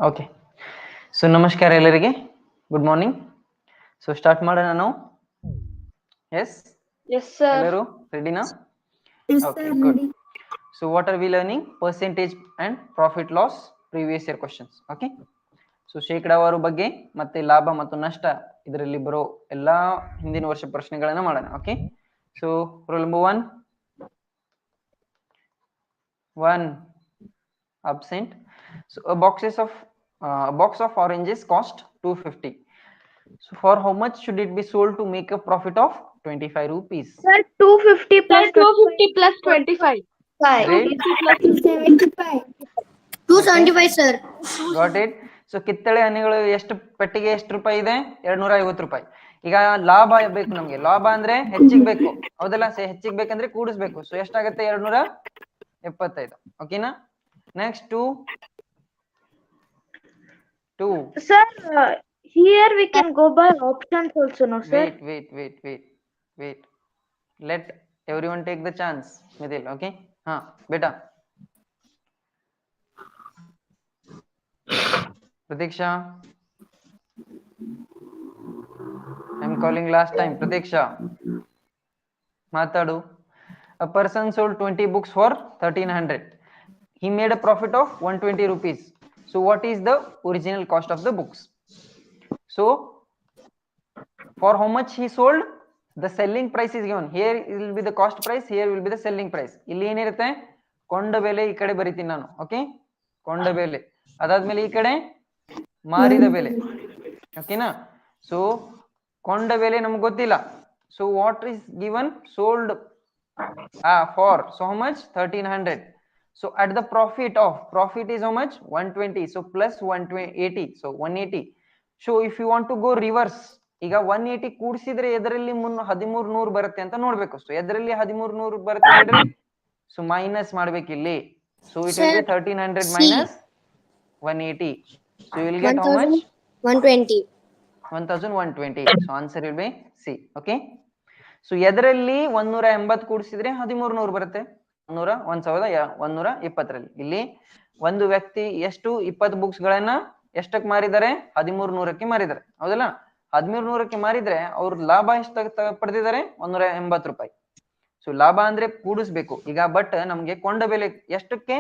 Okay. So ನಮಸ್ಕಾರ ಎಲ್ಲರಿಗೆ, good morning. So start ಮಾಡೋಣ ನಾವು. ಎಸ್ ಎಲ್ಲರೂ ರೆಡಿನಾ? Okay, good. So what are we learning? Percentage and profit loss previous year questions. Okay. So ಶೇಕಡಾವಾರು ಬಗ್ಗೆ ಮತ್ತೆ ಲಾಭ ಮತ್ತು ನಷ್ಟ ಇದರಲ್ಲಿ ಬರೋ ಎಲ್ಲಾ ಹಿಂದಿನ ವರ್ಷ ಪ್ರಶ್ನೆಗಳನ್ನ ಮಾಡೋಣ. Okay. So rule number 1 absent. So a box of oranges cost 250. So for how much should it be sold to make a profit of 25 rupees? Sir, 250 plus 25. Right? 275 sir. Got it? So ಕಿತ್ತಳೆ ಹನಿಗಳು ಎಷ್ಟು ಪೆಟ್ಟಿಗೆ ಎಷ್ಟು ರೂಪಾಯಿ ಇದೆ? 250 ರೂಪಾಯಿ. ಈಗ ಲಾಭ ಬೇಕು ನಮ್ಗೆ. ಲಾಭ ಅಂದ್ರೆ ಹೆಚ್ಚಿಗೆ ಬೇಕು, ಹೌದಲ್ಲ? ಹೆಚ್ಚಿಗೆ ಬೇಕಂದ್ರೆ ಕೂಡಿಸ್ಬೇಕು. ಸೊ ಎಷ್ಟಾಗತ್ತೆ? 275. ಓಕೆನಾ? Next 2. Sir, here we can go by options also, no sir? Wait. Let everyone take the chance. Midil, okay? हाँ बेटा. Pratiksha, I'm calling last time. Pratiksha, ಮಾತಾಡು. A person sold 20 books for 1300. He made a profit of 120 rupees. So what is the original cost of the books? So for how much he sold, the selling price is given. Here it will be the cost price, here will be the selling price. ಇಲ್ಲಿ ಏನಿರುತ್ತೆ? ಕೊಂಡ ಬೆಲೆ ಈ ಕಡೆ ಬರೀತೀನಿ ನಾನು. Okay, ಕೊಂಡ ಬೆಲೆ. ಅದಾದ್ಮೇಲೆ ಈ ಕಡೆ ಮಾರಿದ ಬೆಲೆ. ಓಕೆನಾ? ಸೊ ಕೊಂಡ ಬೆಲೆ ನಮ್ಗೆ ಗೊತ್ತಿಲ್ಲ. So what is given? Sold for, so how much? 1300. So at the profit is how much? 120. So plus 180, so 180. So if you want to go reverse, ಈಗ 180 ಕೂಡಿಸಿದ್ರೆ ಎದರಲ್ಲಿ 1300 ಬರುತ್ತೆ ಅಂತ ನೋಡ್ಬೇಕು. ಸೊ ಎದರಲ್ಲಿ 1300 ಬರುತ್ತೆ ನೋಡ್ರಿ. ಸೊ ಮೈನಸ್ ಮಾಡ್ಬೇಕು ಇಲ್ಲಿ. So it will B 1300 minus 180. So you will get how much? 120. 1120. So answer will be C. Okay. So ಎದರಲ್ಲಿ 180 ಕೂಡಿಸಿದ್ರೆ 1300 ಬರುತ್ತೆ. 1120ರಲ್ಲಿ. ಇಲ್ಲಿ ಒಂದು ವ್ಯಕ್ತಿ ಎಷ್ಟು 20 ಬುಕ್ಸ್ ಗಳನ್ನ ಎಷ್ಟಕ್ಕೆ ಮಾರಿದ್ದಾರೆ? 1300ಕ್ಕೆ ಮಾರಿದ್ದಾರೆ, ಹೌದಲ್ಲ? 1300ಕ್ಕೆ ಮಾರಿದ್ರೆ ಅವ್ರ ಲಾಭ ಎಷ್ಟು ಪಡೆದಿದ್ದಾರೆ? 180 ರೂಪಾಯಿ. ಸೊ ಲಾಭ ಅಂದ್ರೆ ಕೂಡಿಸ್ಬೇಕು ಈಗ. ಬಟ್ ನಮ್ಗೆ ಕೊಂಡ ಬೆಲೆ ಎಷ್ಟಕ್ಕೆ?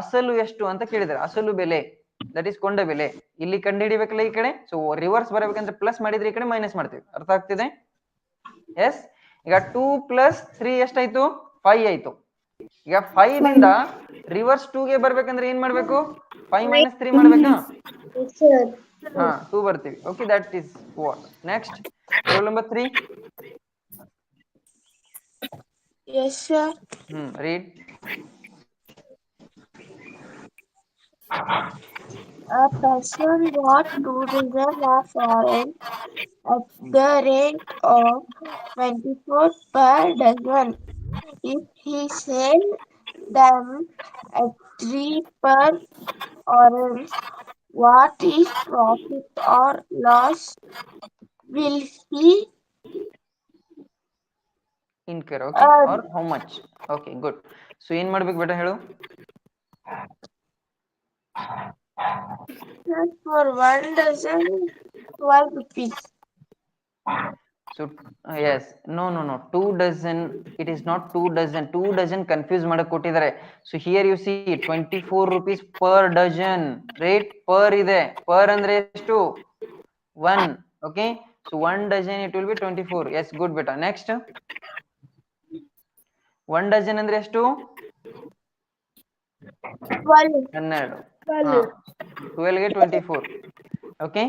ಅಸಲು ಎಷ್ಟು ಅಂತ ಕೇಳಿದ್ದಾರೆ. ಅಸಲು ಬೆಲೆ, ದಟ್ ಈಸ್ ಕೊಂಡ ಬೆಲೆ. ಇಲ್ಲಿ ಕಂಡು ಹಿಡಿಬೇಕಲ್ಲ ಈ ಕಡೆ. ಸೊ ರಿವರ್ಸ್ ಬರಬೇಕಂದ್ರೆ ಪ್ಲಸ್ ಮಾಡಿದ್ರೆ ಈ ಕಡೆ ಮೈನಸ್ ಮಾಡ್ತೀವಿ. ಅರ್ಥ ಆಗ್ತಿದೆ? ಎಸ್. ಈಗ 2 + 3 ಎಷ್ಟಾಯ್ತು? 5 ಆಯ್ತು. ಈಗ 5 ದಿಂದ ರಿವರ್ಸ್ 2 ಗೆ ಬರ್ಬೇಕಂದ್ರೆ ಏನ್ ಮಾಡ್ಬೇಕು? 5 - 3 ಮಾಡ್ಬೇಕಾ? ಹಾ, 2 ಬರ್ತೀವಿ. Okay, that is what. Next rule number 3. Yes sir. Read. A person bought 2 dozen of orange at the rate of 24 per dozen. If he sells them at 3 per orange, what is profit or loss will he incur? Okay, or how much? Okay, good. So ಏನ್ ಮಾಡ್ಬೇಕು ಬೇಟ ಹೇಳು? for 1 dozen 12 rupees. So yes, no, 2 dozen. It is not 2 dozen. 2 dozen confuse ಮಾಡಕ್ಕೆ ಕೊಟ್ಟಿದ್ದಾರೆ. So here you see 24 rupees per dozen. Rate per ಇದೆ. Per ಅಂದ್ರೆ ಎಷ್ಟು? 1. Okay, so 1 dozen it will be 24. Yes, good beta. Next, 1 dozen ಅಂದ್ರೆ ಎಷ್ಟು? 12. 12 ಗೆ 24. Okay,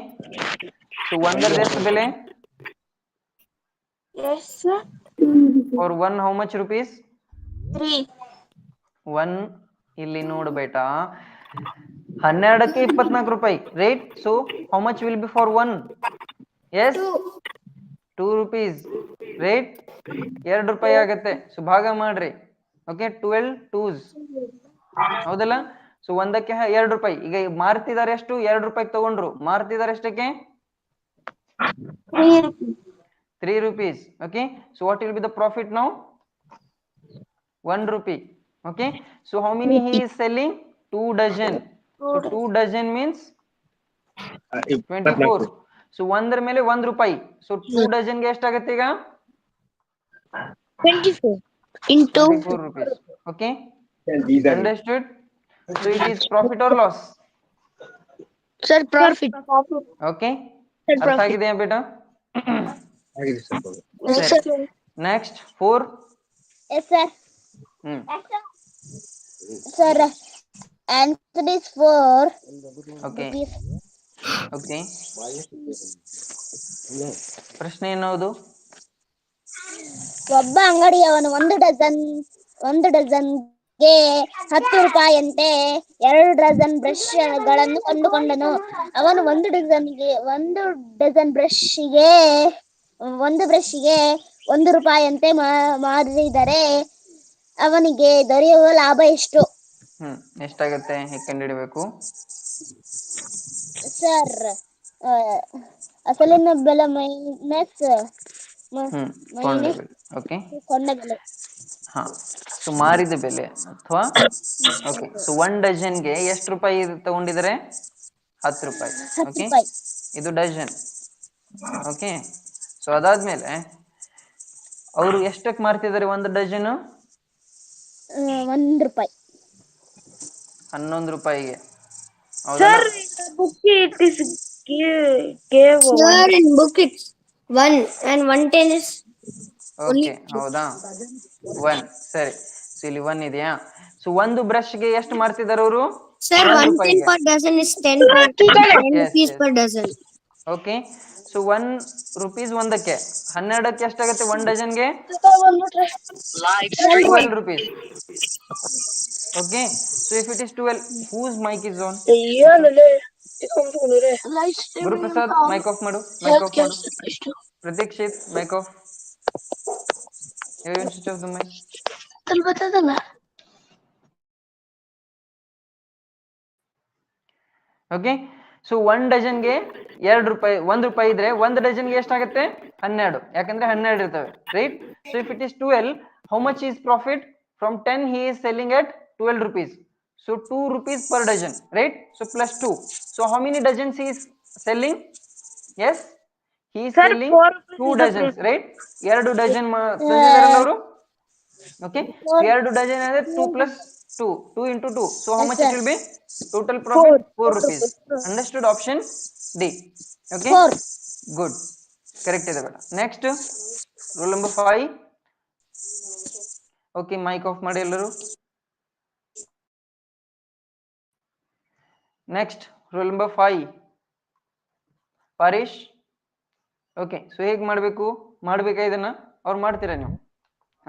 so 1 ಎಷ್ಟು ಬೆಲೆ? Yes sir. For 1 how much rupees? 3. 1 ಇಲ್ಲಿ ನೋಡು ಬೇಟಾ, 12ಕ್ಕೆ 24 ರೂಪಾಯಿ. Right. So how much will be for 1? Yes, 2 rupees. Right, 2 ರೂಪಾಯಿ ಆಗತ್ತೆ. ಸೊ ಭಾಗ ಮಾಡ್ರಿ. ಓಕೆ, 12 2s, ಹೌದಲ್ಲ? ಸೊ ಒಂದಕ್ಕೆ 2 ರೂಪಾಯಿ. ಈಗ ಮಾರ್ತಿದ್ದಾರೆ ಎಷ್ಟು? 2 ರೂಪಾಯಿ ತಗೊಂಡ್ರು. ಮಾರ್ತಿದ್ದಾರೆ ಎಷ್ಟಕ್ಕೆ? 3 rupees. Okay, so what will be the profit now? 1 rupee. Okay, so how many he is selling? 2 dozen. So 2 dozen means 24. 24. So ಒಂದರ ಮೇಲೆ 1 ರೂಪಾಯಿ. So 2 dozen ಗೆ ಎಷ್ಟಾಗುತ್ತೆ ಈಗ? 24 into 24 rupees. Okay, understood? So it is profit or loss? sir profit. Okay, Sir, ಅರ್ಥ profit. ಆಗಿದೆಯಾ ಬೇಟಾ? ಆಗಿದೆ sir. Yes, ಸರಿ. sir. Next 4. Yes, sir. Sir, answer is 4 Okay, rupees. okay. ಪ್ರಶ್ನೆ ಏನದು? ಒಬ್ಬ ಅಂಗಡಿಯವನು ಒಂದು ಡಜನ್ಗೆ 10 ರೂಪಾಯಿಯಂತೆ 2 ಡಜನ್ ಬ್ರಷ್ಗಳನ್ನು ಕೊಂಡುಕೊಂಡನು. ಅವನು ಒಂದು ಡಜನ್ ಬ್ರಷ್ಗೆ 1 ರೂಪಾಯಿಯಂತೆ ಮಾರಿದರೆ ಅವನಿಗೆ ದೊರೆಯುವ ಲಾಭ ಎಷ್ಟು? ಎಷ್ಟಾಗುತ್ತೆ ಹೇಗೆ ಕಂಡುಹಿಡಬೇಕು? ಸರ್, ಅಸಲಿನ ಬೆಲೆ ಮೈನಸ್ ಓಕೆ, ಕೊಂಡ ಬೆಲೆ. ಹಾ. ಸೊ ಮಾರಿದ ಬೆಲೆ ಅಥವಾ ಓಕೆ. ಸೊ 1 ಡಜನ್ಗೆ ಎಷ್ಟು ರೂಪಾಯಿ ತಗೊಂಡಿದ್ದಾರೆ? 10 ರೂಪಾಯಿ. 10 ಓಕೆ, ರೂಪಾಯಿ. ಇದು ಡಜನ್. ಓಕೆ, ಸೊ ಅದಾದ್ಮೇಲೆ ಅವರು ಎಷ್ಟಕ್ಕೆ ಮಾರ್ತಿದ್ದಾರೆ? 1 ಡಜನ್ 1 ರೂಪಾಯಿ. 11 ರೂಪಾಯಿಗೆ. Sir, in the book it is gave Sir, in book it's 1 and 110 is okay, ಹೌದಾ? 1. ಸರಿ. ಸೊ ಇಲ್ಲಿ 1 ಇದೆಯಾ? ಸೊ ಒಂದು ಬ್ರಷ್ಗೆ ಎಷ್ಟು ಮಾರ್ತಿದ್ದಾರೆ ಅವರು? sir 1 110 ರೂಪಾಯಿಗೆ. per dozen is 10 rupees per dozen. Okay, so 1 rupees ಒಂದಕ್ಕೆ, 12ಕ್ಕೆ ಎಷ್ಟಾಗುತ್ತೆ? 1 ಡಜನ್ಗೆ 12 rupees. Okay, so if it is 12, whose mic is on? Guru Prasad, mic off madu. Mic off madu. Pratikshit, mic off. Everyone switch off the mic. Okay, so 1 ಡಜನ್ಗೆ 2 ರೂಪಾಯಿ, 1 ರೂಪಾಯಿ ಇದ್ರೆ 1 ಡಜನ್ಗೆ ಎಷ್ಟಾಗುತ್ತೆ? 12. ಯಾಕಂದ್ರೆ 12 ಇರ್ತವೆ, right? So if it is 12, how much is profit? From 10 he is selling at 12 rupees. So 2 rupees per dozen, right? So plus 2. So how many dozens he is selling? Yes, he is Sir, selling 4 2 dozens, right? 2 dozen ತಂದಿದ್ದಾರೆ ಅವರು. Okay, so 2 dozen ಅಂದ್ರೆ 2 plus 2, 2 into 2. So how much it will be? Total profit 4 rupees. Understood? Option D. Okay, 4. good, correct ಇದೆ ಬೇಡ. Next, rule number 5. Okay, mic off ಮಾಡಿ ಎಲ್ಲರೂ. Next, rule number 5. Parish. Okay, so ಹೇಗೆ ಮಾಡಬೇಕಾ ಇದನ್ನ? ಅವ್ರು ಮಾಡ್ತೀರಾ ನೀವು?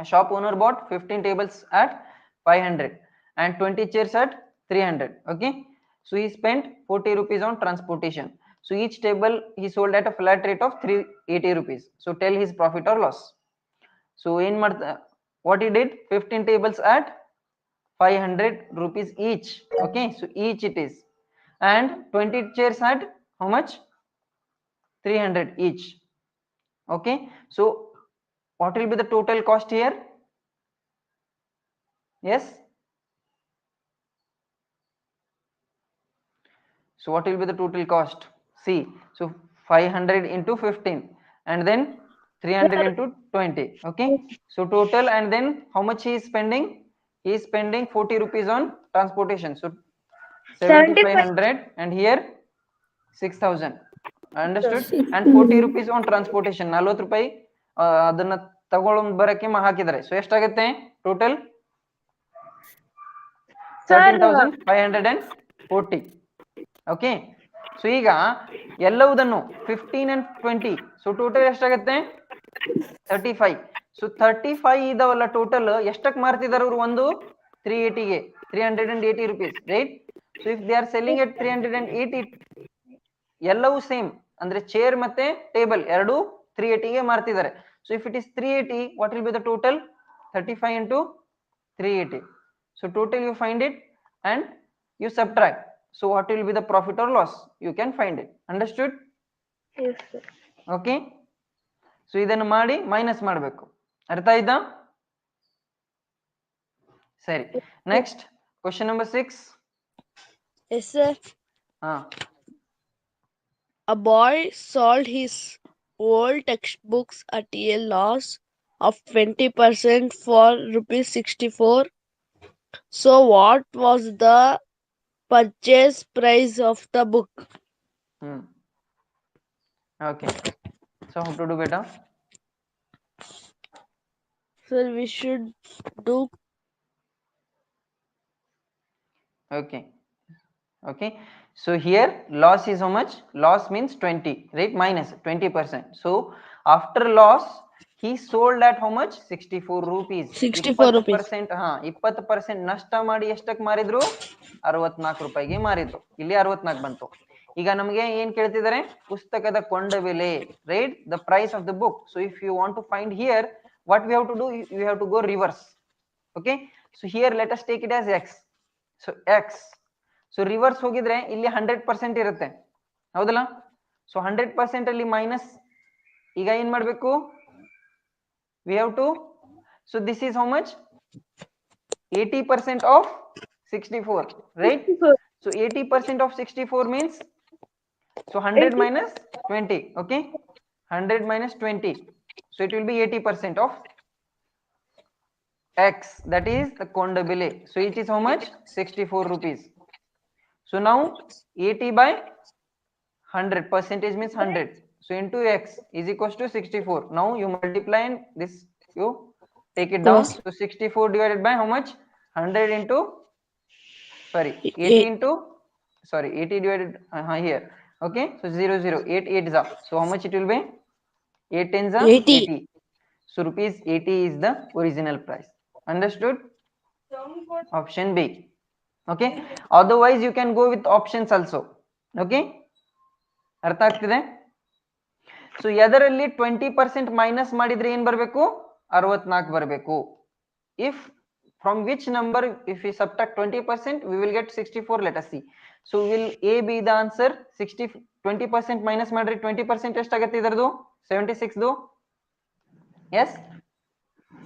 A shop owner bought 15 tables at 500 and 20 chairs at 300. Okay, so he spent 40 rupees on transportation. So each table he sold at a flat rate of 380 rupees. So tell his profit or loss. So what he did? 15 tables at 500 rupees each. Okay, so each it is, and 20 chairs at how much? 300 each. Okay, so what will be the total cost here? Yes, so what will be the total cost? See, so 500 into 15 and then 300 into 20. Okay, so total, and then how much he is spending? He is spending 40 rupees on transportation. So 7500 and here 6000. Understood? And 40 rupees on transportation. 40 ರೂಪಾಯಿ ಅದನ್ನ ತಗೊಂಡು ಬರಕ್ಕೆ ಹಾಕಿದ್ದಾರೆ. So ಎಷ್ಟಾಗುತ್ತೆ total? 13,540. Okay, so ಈಗ ಎಲ್ಲವುದನ್ನು 15 and 20, so total ಎಷ್ಟಾಗುತ್ತೆ? 35. So 35 ಇದಾವಲ್ಲ total, ಎಷ್ಟಕ್ಕೆ ಮಾರ್ತಿದ್ದಾರೆ ಅವರು? ಒಂದು 380ಗೆ, 380 rupees, right? So if they are selling at 380, ಎಲ್ಲವೂ ಸೇಮ್ ಅಂದ್ರೆ ಚೇರ್ ಮತ್ತೆ ಟೇಬಲ್ ಎರಡು 380ಗೆ ಮಾರ್ತಿದ್ದಾರೆ. So if it is 380, what will be the total? 35 into 380. So total you find it and you subtract. So what will be the profit or loss? You can find it. Understood? Yes, sir. Okay, so ಇದನ್ನು ಮಾಡಿ minus ಮಾಡಬೇಕು. ಅರ್ಥ ಆಯ್ತಾ? ಸರಿ, next question number 6. Yes, sir. Ah, A boy sold his old textbooks at a loss of 20% for rupees 64. So, what was the purchase price of the book? okay. So how to do, beta? So, we should do Okay. Okay. So here loss is how much? Loss means 20, right? Minus 20%. So after loss, he sold at how much? 64 rupees. 64 rupees. 20%, 20% ನಷ್ಟ ಮಾಡಿ ಎಷ್ಟಕ್ಕೆ ಮಾರಿದ್ರು? 64 ರೂಪಾಯಿಗೆ ಮಾರಿದ್ರು. ಇಲ್ಲಿ 64 ಬಂತು. ಈಗ ನಮಗೆ ಏನ್ ಕೇಳ್ತಿದ್ದಾರೆ? ಪುಸ್ತಕದ ಕೊಂಡ ಬೆಲೆ, right? The price of the book. So if you want to find here, what we have to do? You have to go reverse. Okay? So here let us take it as x. So x. So reverse ಹೋಗಿದ್ರೆ ಇಲ್ಲಿ 100% ಇರುತ್ತೆ, ಹೌದಲ್ಲ? So 100% ಅಲ್ಲಿ minus, ಈಗ ಏನ್ ಮಾಡ್ಬೇಕು? We have to, so this is how much? 80% of 64, right? So 80% of 64 means, so 100 minus 20, okay? 100 minus 20, so it will be 80% of x, that is the konda bile. So it is how much? 64 rupees. So now 80 by 100, percentage means 100. So into x is equals to 64. Now you multiply and this you take it down. Yes. So 64 divided by how much? 100 into, sorry, 80 into, sorry, 80 divided here. Okay, so 0 0, 8 8 is up. So how much it will be? 8 10s are 80. 80. So rupees 80 is the original price. Understood? Option B. Okay, otherwise you can go with options also. Okay, ಅರ್ಥ ಆಗ್ತಿದೆ? So ಎದರಲ್ಲಿ 20% minus ಮಾಡಿದ್ರೆ ಏನ್ ಬರಬೇಕು? 64 ಬರಬೇಕು. If from which number if we subtract 20% we will get 64. let us see. So will A be the answer? 20% minus ಮಾಡ್ರಿ 20% ಎಷ್ಟಾಗತ್ತೆ ಇದರದು? 76 ದು? yes,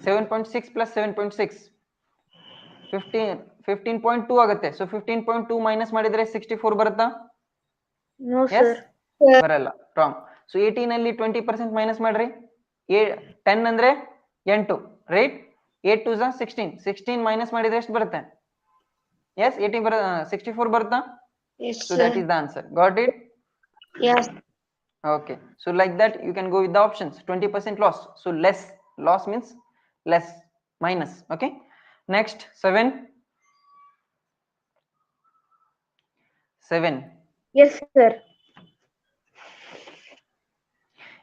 7.6 plus 7.6 15.2 ಆಗುತ್ತೆ. ಸೊ 15.2 ಮೈನಸ್ ಮಾಡಿದ್ರೆ 64 ಬರುತ್ತಾ? No, yes, sir. ಬರಲ್ಲ, ರಾಂಗ್. ಸೊ 18 ಅಲ್ಲಿ 20% ಮೈನಸ್ ಮಾಡ್ರಿ, 10 ಅಂದ್ರೆ 8, ರೈಟ್? 8 2 16, 16 ಮೈನಸ್ ಮಾಡಿದ್ರೆ ಎಷ್ಟು ಬರುತ್ತೆ? yes, 18 64 ಬರುತ್ತಾ? Yes, so that is the answer. got it? Yes. okay, so like that you can go with the options. 20% loss, so less, loss means less, minus. Okay, next 7. Yes, sir.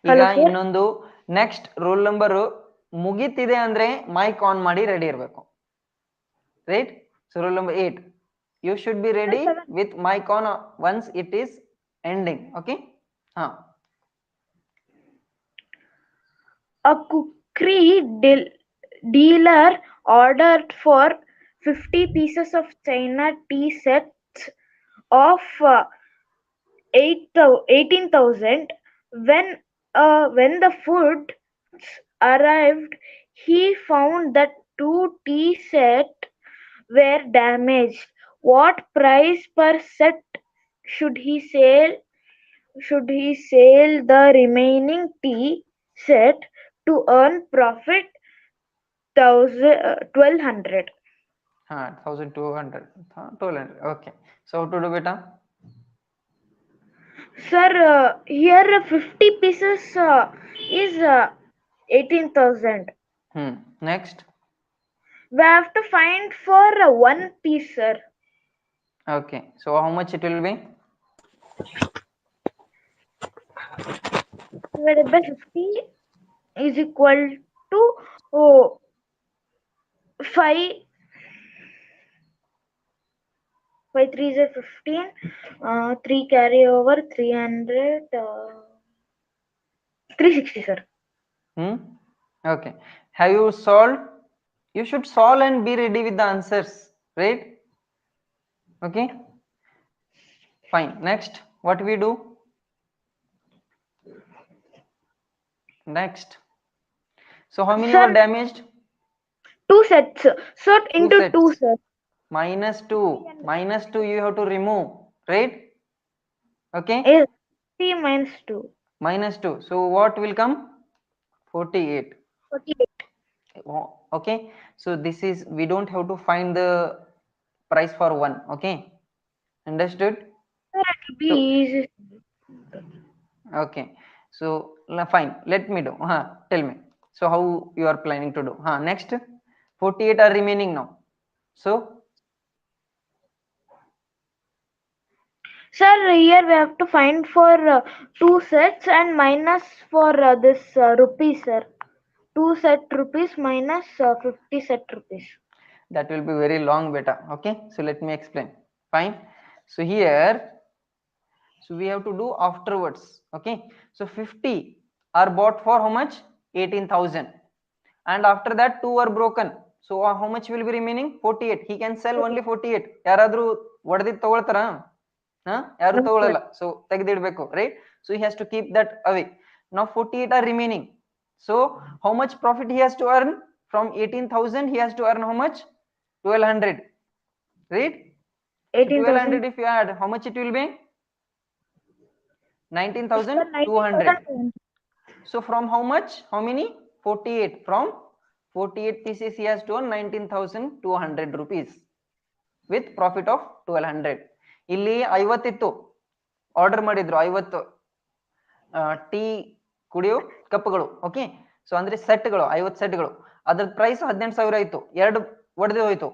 ಈಗ Hello, sir. ಇನ್ನೊಂದು next roll number ಮುಗಿತಿದೆ ಅಂದ್ರೆ mike on ಮಾಡಿ ready ಇರಬೇಕು, right? So roll number 8, you should be ready with mike on once it is ending. Okay, ಹಾ. A cookery dealer ordered for 50 pieces of China tea sets of 18,000. When the food arrived, he found that 2 tea sets were damaged. What price per set should he sell? Should he sell the remaining tea set to earn profit? 1200. 1200, 1200. Okay, so how to do, beta? Sir, here 50 pieces is 18,000. Next. We have to find for one piece, sir. Okay, so how much it will be? Divided by 50 is equal to 5. 5 3 is 15. 3 carry over 300. 360, sir. Okay, have you solved? You should solve and be ready with the answers, right? Okay, fine. Next, what we do? Next, so how many Sir, were damaged? 2 sets. Sort into sets. 2, sir. -2 you have to remove, right? Okay, Is 3 minus 2. -2, so what will come? 48. 48. Okay, so this is, we don't have to find the price for 1. Okay, understood? Sir, it will be So- easy. Okay, so fine, let me do. Tell me, so how you are planning to do? Next, 48 are remaining now, so Sir, here we have to find for 2 sets and minus for this rupees, sir. 2 set rupees minus 50 set rupees. that will be very long, beta. Okay, so let me explain. Fine, so here, so we have to do afterwards. Okay, so 50 are bought for how much? 18,000, and after that 2 are broken, so how much will be remaining? 48. He can sell only 48. ಯಾರಾದ್ರೂ ಒಡೆದಿದ್ದು ತಗೊಳ್ತಾರ? ಯಾರು ತಗೊಳ್ಳಲ್ಲ, so ತೆಗೆದಿಡಬೇಕು, right? So he has to keep that away. Now 48 are remaining, so how much profit he has to earn? From 18,000 he has to earn how much? 1200, right? So 1200 if you add, how much it will be? 19,200. So from how much? How many? 48. From 48 pieces he has to earn 19,200 rupees with profit of 1200. ಇಲ್ಲಿ 50 ಇತ್ತು, order ಮಾಡಿದ್ರು 50 tea ಕುಡಿಯೋ ಕಪ್ಗಳು. Okay, so ಅಂದ್ರೆ ಸೆಟ್ಗಳು 50 ಸೆಟ್ಗಳು, ಅದ್ರ price 18,000 ಆಯ್ತು. 2 ಒಡೆದು ಹೋಯ್ತು,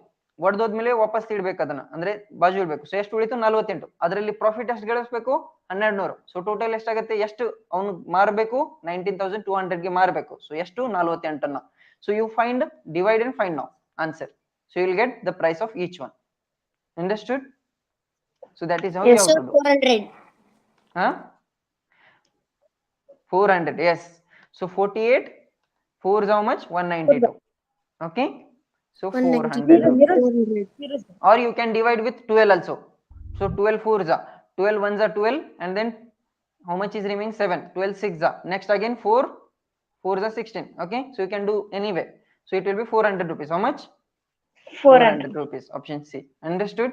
ಒಡೆದೋದ್ಮೇಲೆ ವಾಪಸ್ ಇಡ್ಬೇಕು ಅದನ್ನ, ಅಂದ್ರೆ ಬಾಜು ಇಡ್ಬೇಕು. ಸೊ ಎಷ್ಟು ಉಳಿತು? 48. ಅದರಲ್ಲಿ ಪ್ರಾಫಿಟ್ ಎಷ್ಟು ಗಳಿಸ್ಬೇಕು? 1200. ಸೊ ಟೋಟಲ್ ಎಷ್ಟಾಗುತ್ತೆ? ಎಷ್ಟು ಅವನು ಮಾರಬೇಕು? 19,200 ಗೆ ಮಾರಬೇಕು. ಸೊ ಎಷ್ಟು? 48 ಅನ್ನ. So you find, divide and find now answer. So you will get the price of each one. Understood? So that is how you have to do. 400. 400, yes. So 48, 4 is how much? 192. Okay, so 400 rupees. Or you can divide with 12 also. So 12 4s are 12 1s are 12, and then how much is remaining? 7. 12 6s are, next again 4 4s are 16. Okay, so you can do anyway. So it will be 400 rupees. How much? 400 rupees. Option C. Understood?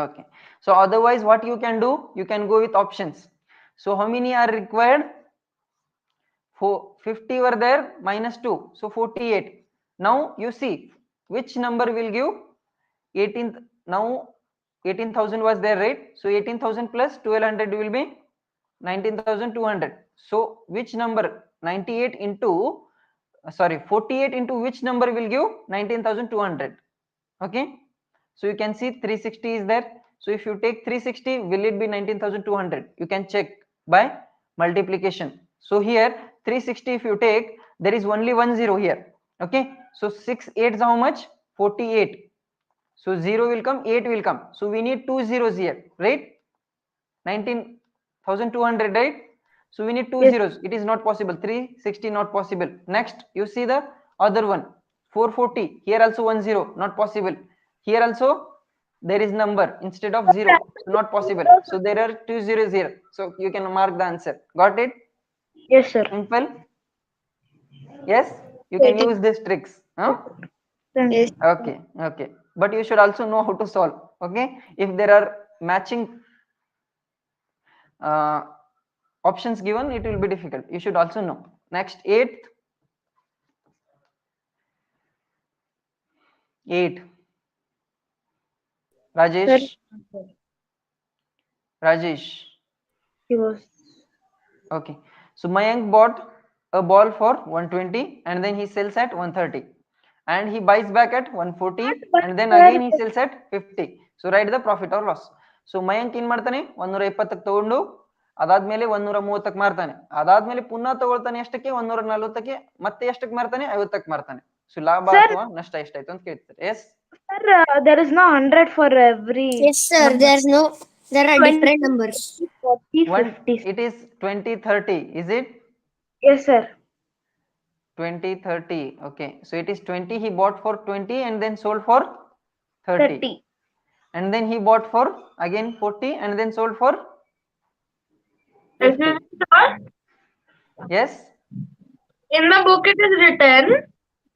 Okay, so otherwise what you can do? You can go with options. So how many are required? 50 were there, minus 2, so 48. Now you see which number will give 18th. Now 18,000 was there, right? So 18,000 plus 1200 will be 19,200. So which number? 98 into 48 into which number will give 19,200? Okay, so you can see 360 is there. So if you take 360, will it be 19,200? You can check by multiplication. So here 360 if you take, there is only 1 0 here. Okay, so 6 8 is how much? 48. So 0 will come, 8 will come, so we need 2 zeros here, right? 19,200, right? So we need 2 zeros. It is not possible. 360 not possible. Next you see the other one, 440. Here also 1 0, not possible. Here also there is number instead of 0, so not possible. So there are 2 zeros here, so you can mark the answer. Got it? Yes, sir. Simple. Yes, you can use these tricks. Yes. Okay, okay, but you should also know how to solve. Okay, if there are matching options given, it will be difficult. You should also know. Next, 8th. 8. Rajesh. Rajesh. He was. Okay, so Mayank bought a ball for 120 and then he sells at 130, and he buys back at 140 and then again he sells at 50. So write the profit or loss. So Mayank ಏನ್ ಮಾಡ್ತಾನೆ? 120ಕ್ಕೆ ತಗೊಂಡು ಅದಾದ್ಮೇಲೆ 130ಕ್ಕೆ ಮಾರ್ತಾನೆ, ಅದಾದ್ಮೇಲೆ ಪುನಃ ತಗೊಳ್ತಾನೆ ಎಷ್ಟಕ್ಕೆ? 140ಕ್ಕೆ, ಮತ್ತೆ ಎಷ್ಟಕ್ಕೆ ಮಾರ್ತಾನೆ? 50ಕ್ಕೆ ಮಾರ್ತಾನೆ. So ಲಾಭ ಅಥವಾ ನಷ್ಟ ಎಷ್ಟಾಯ್ತು ಅಂತ ಕೇಳ್ತಾರೆ. Yes Sir, there is no 100 for every. Yes, sir. There are different numbers. 40, 50. It is 20 30, is it? Yes, sir. 20 30. Okay, so it is 20, he bought for 20 and then sold for 30. And then he bought for again 40 and then sold for 50. Yes, In the book it is written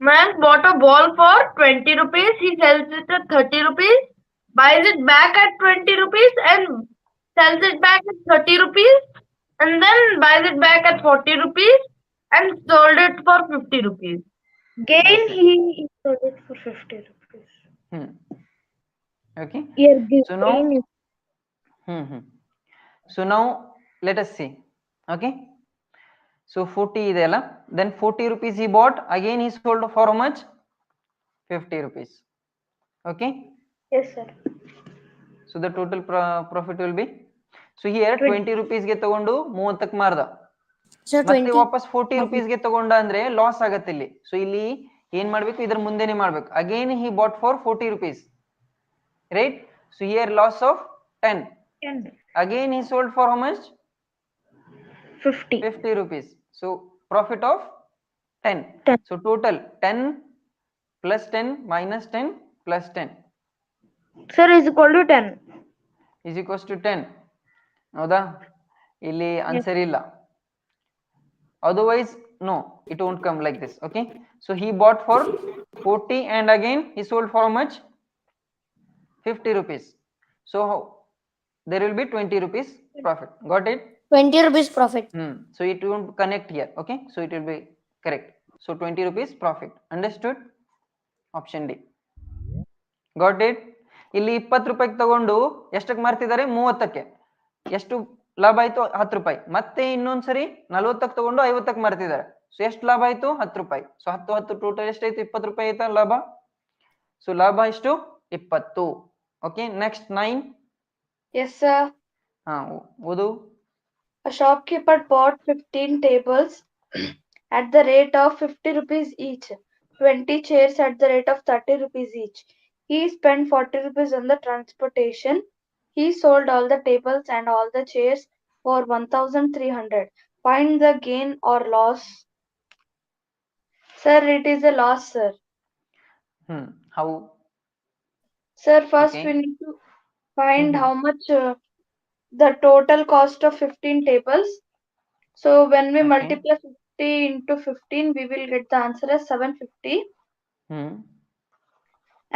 Man bought a ball for 20 rupees. He sells it at 30 rupees, buys it back at 20 rupees, and sells it back at 30 rupees, and then buys it back at 40 rupees and sold it for 50 rupees. Gain, Okay. he sold it for 50 rupees. Okay. Here, So now, gain is so now let us see. Okay. So 40 ಇದೆಯಲ್ಲ, then 40 rupees he bought, again he sold for how much? 50 rupees. Okay. yes, sir. So the total profit will be, so here 20 rupees ಗೆ ತಗೊಂಡು 30ಕ್ಕೆ ಮಾರ್ದ, So ಮತ್ತೆ 20. ವಾಪಸ್ 40 rupees ಗೆ ತಗೊಂಡ ಅಂದ್ರೆ loss ಆಗತ್ತೆ ಇಲ್ಲಿ. ಸೊ ಇಲ್ಲಿ ಏನ್ ಮಾಡ್ಬೇಕು, ಇದ್ರ ಮುಂದೆನೆ ಮಾಡ್ಬೇಕು. Again he bought for 40 rupees, right? So here loss of 10. 10. Again he sold for how much? 50. 50 rupees. So profit of 10. 10. So total 10 plus 10 minus 10 plus 10 Sir, is equal to 10. is equals to 10. ಹೌದಾ? ಇಲ್ಲಿ answer ಇಲ್ಲ. Otherwise no, it won't come like this. Okay, so he bought for 40 and again he sold for how much? 50 rupees. So there will be 20 rupees profit. Got it? 20 rupees profit. So it won't connect here. Okay, so it will be correct. So 20 rupees profit. Understood? Option D. Got it? ಇಲ್ಲಿ 20 ರೂಪಾಯಿಗೆ ತಗೊಂಡು ಎಷ್ಟಕ್ಕೆ ಮಾರ್ತಿದ್ದಾರೆ? 30ಕ್ಕೆ. ಎಷ್ಟು ಲಾಭ ಆಯ್ತು? 10 ರೂಪಾಯಿ. ಮತ್ತೆ ಇನ್ನೊಂದ್ಸರಿ 40ಕ್ಕೆ ತಗೊಂಡು 50ಕ್ಕೆ ಮಾರ್ತಿದ್ದಾರೆ. ಸೊ ಎಷ್ಟು ಲಾಭ ಆಯ್ತು? 10 ರೂಪಾಯಿ. ಸೊ 10 10 ಟೋಟಲ್ ಎಷ್ಟಾಯ್ತು? 20 ರೂಪಾಯಿ ಆಯ್ತಾ ಲಾಭ? ಸೊ ಲಾಭ ಎಷ್ಟು? 20. Okay, next 9. Yes, sir. ಓದು. A shopkeeper bought 15 tables at the rate of 50 rupees each, 20 chairs at the rate of 30 rupees each. He spent 40 rupees on the transportation. He sold all the tables and all the chairs for 1,300. Find the gain or loss. Sir, it is a loss, sir. How? Sir, first Okay. we need to find how much the total cost of 15 tables. So when we Okay. multiply 50 into 15, we will get the answer as 750.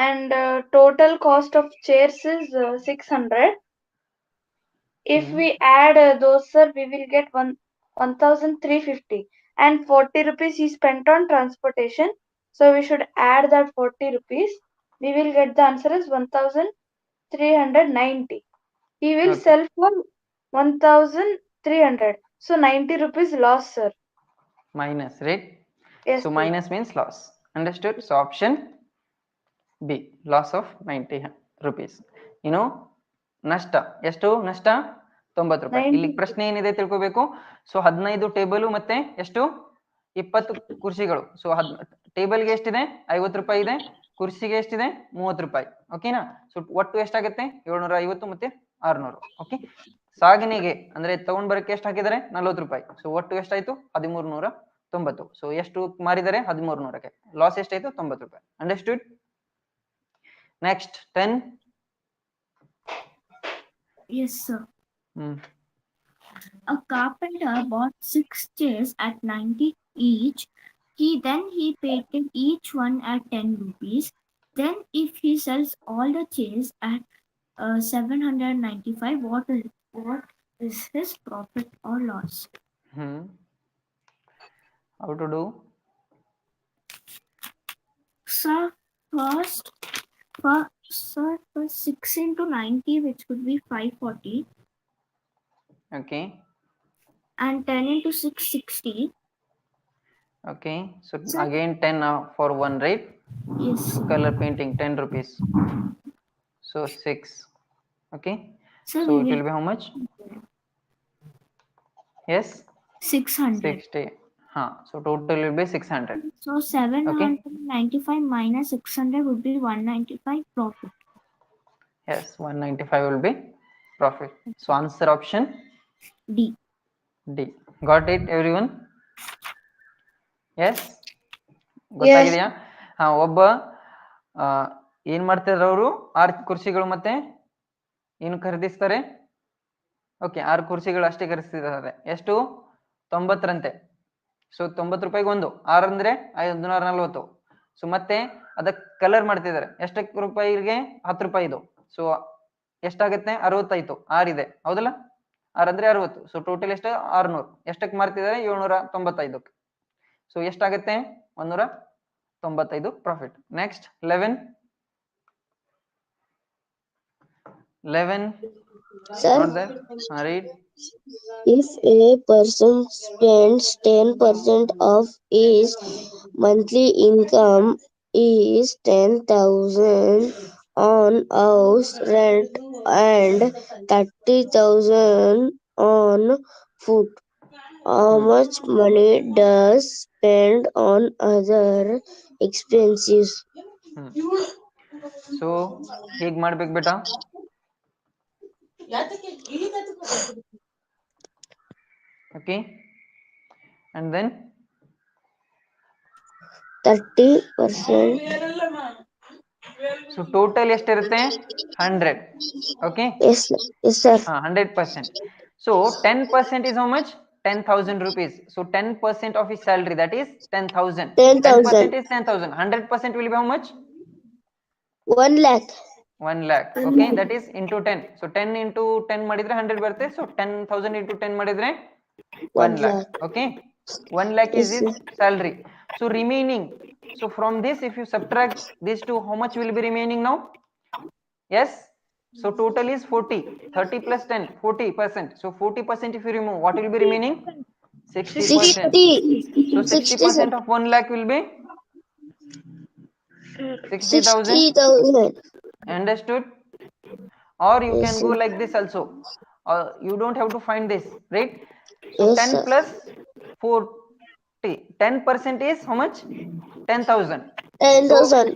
And total cost of chairs is 600. If we add those, sir, we will get 1,350. And 40 rupees he spent on transportation. So we should add that 40 rupees. We will get the answer as 1,390. He will Okay. sell for 1,300. So 90 rupees loss, sir. Minus, right? Yes, So sir. minus means loss. Understood? So option B, loss of 90 rupees. ನಷ್ಟ ಎಷ್ಟು? ನಷ್ಟ 90 ರೂಪಾಯಿ. ಇಲ್ಲಿ ಪ್ರಶ್ನೆ ಏನಿದೆ ತಿಳ್ಕೋಬೇಕು. So 15 table ಮತ್ತೆ ಎಷ್ಟು? 20 ಕುರ್ಚಿಗಳು. ಸೊ ಟೇಬಲ್ಗೆ ಎಷ್ಟಿದೆ? 50 ರೂಪಾಯಿ ಇದೆ. ಕುರ್ಚಿಗೆ ಎಷ್ಟಿದೆ? 30 ರೂಪಾಯಿ. ಓಕೆನಾ? ಸೊ ಒಟ್ಟು ಎಷ್ಟಾಗುತ್ತೆ? 750 ಮತ್ತೆ 600. ಓಕೆ, ಸಾಗಣೆಗೆ ಅಂದ್ರೆ ತಗೊಂಡ್ ಬರಕ್ಕೆ ಎಷ್ಟು ಹಾಕಿದ್ದಾರೆ? 40 ರೂಪಾಯಿ. ಸೊ ಒಟ್ಟು ಎಷ್ಟಾಯ್ತು? 1390. ಸೊ ಎಷ್ಟು ಮಾರಿದರೆ? 1300ಕ್ಕೆ. ಲಾಸ್ ಎಷ್ಟಾಯ್ತು? 90 ರೂಪಾಯಿ. Understood? Next 10. Yes, sir. A carpenter bought 6 chairs at 90 each. He painted each one at 10 rupees. Then if he sells all the chairs at 795, what is his profit or loss? How to do? Sir, first for 6 into 90, which would be 540. Okay. And 10 into 660. Okay, so Sir. again 10 for one, right? Yes. Color painting 10 rupees. So 6. Okay. Sir, So it will be how much? Yes? 600. 60. So total will be 600. So 795 minus 600 would be 195 profit. Yes, 195 will be profit. So answer option D. D. Got it, everyone? Yes? ಗೊತ್ತಾಗಿದೆಯಾ? ಒಬ್ಬ ಏನ್ ಮಾಡ್ತಿದ್ರು ಅವರು? 6 ಕುರ್ಚಿಗಳು ಮತ್ತೆ ಏನು ಖರೀದಿಸ್ತಾರೆ? Okay, 6 ಕುರ್ಚಿಗಳು ಅಷ್ಟೇ ಖರೀದಿಸ್ತಿದ್ದಾರೆ. ಎಷ್ಟು? 90ರಂತೆ. ಸೊ 90 ರೂಪಾಯಿಗೆ ಒಂದು. 6 ಅಂದ್ರೆ 540. ಸೊ ಮತ್ತೆ ಅದಕ್ಕೆ ಕಲರ್ ಮಾಡ್ತಿದ್ದಾರೆ. ಎಷ್ಟಕ್ಕೆ ರೂಪಾಯಿಗೆ? 10 ರೂಪಾಯಿ ಇದು. ಸೊ ಎಷ್ಟಾಗುತ್ತೆ? 65 ಆರ್ ಇದೆ ಹೌದಲ್ಲ, 6 ಅಂದ್ರೆ 60. ಸೊ ಟೋಟಲ್ ಎಷ್ಟು? 600. ಎಷ್ಟಕ್ಕೆ ಮಾರ್ತಿದ್ದಾರೆ? 795. ಸೊ ಎಷ್ಟಾಗುತ್ತೆ? 195 profit. Next 11. Sir, Not there. Read. if a person spends 10% of his monthly income is 10,000 on house rent and 30,000 on food, how much money does spend on other expenses? So ಹೇಗ್ ಮಾಡ್ಬೇಕು ಬೇಟ? Okay, and then 30%. So total ಎಷ್ಟಿರುತ್ತೆ? 100. Okay, Yes, yes, sir. 100%. So 10% is how much? 10,000 rupees. So 10% of his salary, that is 10,000. 10% is 10,000. 100% will be how much? 1 lakh. 1 lakh. Okay, that is into 10. So 10 into 10 ಮಾಡಿದ್ರೆ 100 ಬರುತ್ತೆ. So 10,000 into 10 ಮಾಡಿದ್ರೆ 1 lakh. Okay, 1 lakh is his salary. So remaining, so from this if you subtract these two, how much will be remaining now? Yes, so total is 40. 30 plus 10, 40%. So 40% if you remove, what will be remaining? 60%. 60. So 60% of 1 lakh will be 60,000. 60,000. Understood? Or you Yes, can go like this also. You don't have to find this, right? So Yes, 10 sir. plus 40. 10% is how much? 10,000. 10,000.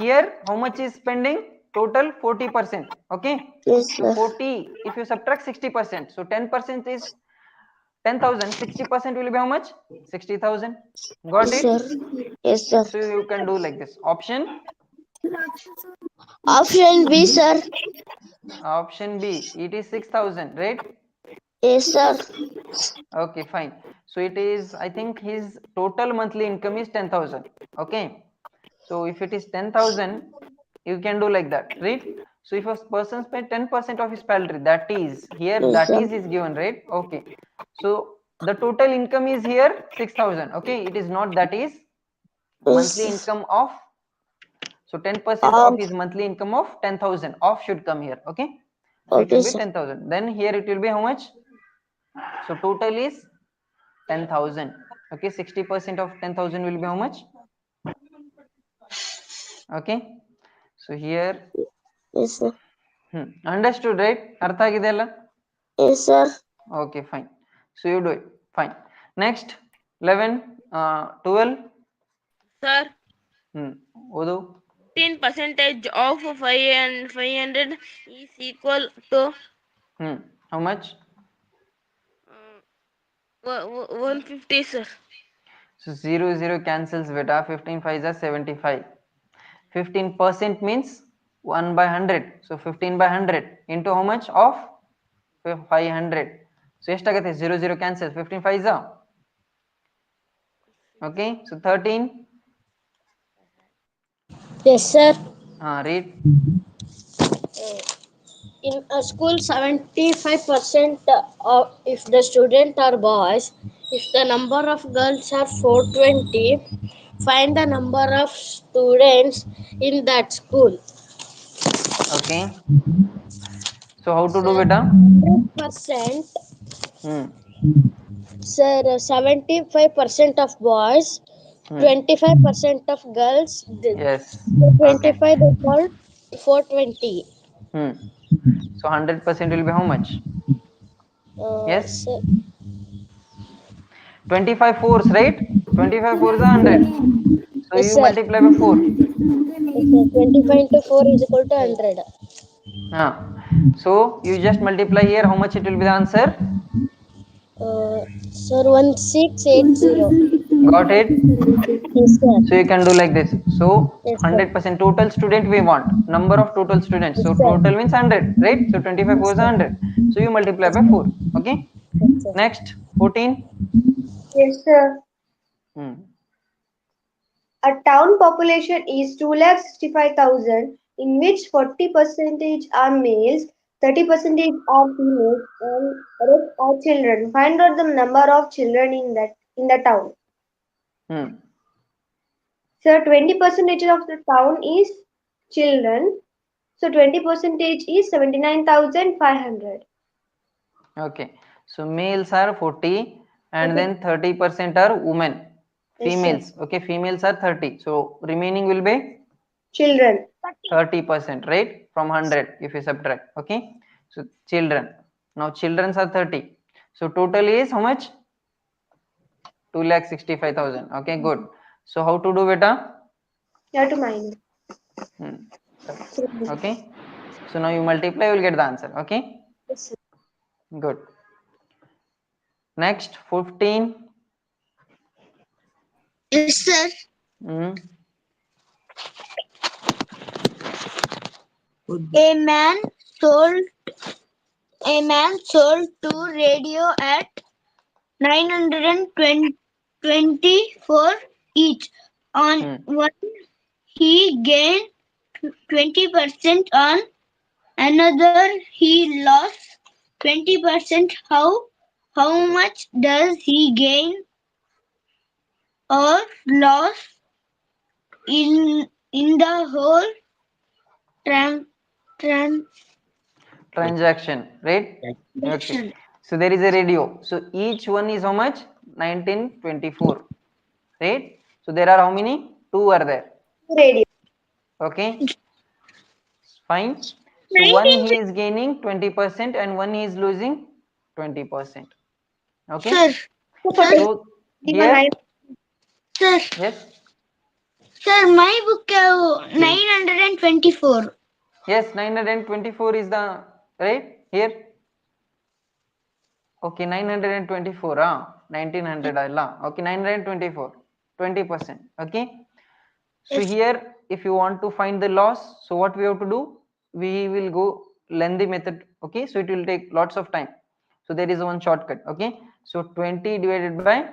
Here how much is spending? Total 40%. Okay. Yes, So sir. 40 if you subtract 60%. So 10% is 10,000. 60% will be how much? 60,000. Got Yes, it? sir. Yes, sir. So you can do like this. Option Option B, sir. B. It is 6,000, right? Yes, sir. Okay, fine. So it is, I think his total monthly income is 10,000. Okay. So if it is 10,000, you can do like that, right? So if a person spend 10% of his salary, that is here, Yes, that sir. is given, right? Okay. So the total income is here 6,000. Okay, it is not that is monthly Yes. income of. So 10% of his monthly income of 10,000 off should come here. Okay. So it Okay, will be sir. 10,000. Then here it will be how much? So total is 10,000. Okay, 60% of 10,000 will be how much? Okay, so here Yes, sir. understood, right? Artha agide alla? Yes, sir. Okay, fine. So you do it. Fine. Next 11, 12. Sir, Odu. 10% of 500 is equal to How much? 150, sir. So 0 0 cancels beta. 15 5 is 75. 15% means 1 by 100. So 15 by 100 into how much of 500. So ಎಷ್ಟಾಗುತ್ತೆ? 0 0 cancel. 15 5 is okay. So 13. Yes, sir. Read. In a school, 75% of if the students are boys, if the number of girls are 420, find the number of students in that school. Okay. So how to do beta? 100%. Sir, 75% of boys, 25% of girls. Yes. Okay. 25 they call 420. So 100% will be how much? Yes. Sir, 25 fours, right? 25 fours are 100. So Yes, you sir. multiply by 4. Yes, sir. 25 into 4 is equal to 100. So you just multiply here. How much it will be the answer? Sir, 1680. Got it? Yes, sir. So you can do like this. So Yes, sir. 100% total student we want. Number of total students. So Yes, sir. total means 100, right? So 25 fours are 100. So you multiply by 4. Okay. Yes, sir. Next 14. Yes, sir. A town population is 2,65,000, in which 40% are males, 30% are females, and rest are children. Find out the number of children in the town. Hmm. So 20% of the town is children. So 20% is 79,500. Okay. So males are 40 and Okay. then 30% are women. Yes, sir. Females. Okay, females are 30. So remaining will be Children. 30%, right? From 100 if you subtract. Okay. So children. Now children are 30. So total is how much? 2,65,000. Okay, good. So how to do beta? You have to minus. Hmm. Okay. So now you multiply, you will get the answer. Okay. Yes, sir. Good. Next, 15. Yes, sir. Hmm. A man sold two radio at 924 each. On one he gained 20%, on another he lost 20%. How much does he gain or lose in the whole tran- tran- Transaction, right? Okay. transaction? So there is a radio. So each one is how much? 1924, right? So there are how many? Two are there. Radio. Okay. Fine. So one 19. he is gaining 20% and one he is losing 20%. Okay. Sir, sir, So here, sir, yes, sir, my book 924. yes, 924 is the right here. Okay, 924, 1900 alla. Okay, 924, 20%. Okay. So Yes. here, if you want to find the loss, so what we have to do? We will go lengthy method. Okay, so it will take lots of time. So there is one shortcut. Okay, so 20 divided by,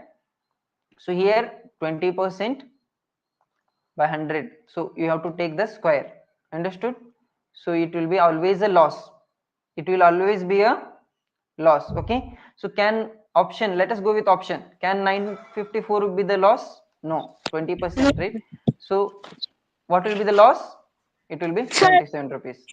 so here 20% by 100. So you have to take the square. Understood? So it will be always a loss. It will always be a loss. Okay, so can option, let us go with option. Can 954 be the loss? No, 20%, right? So what will be the loss? It will be Sir, 77 rupees.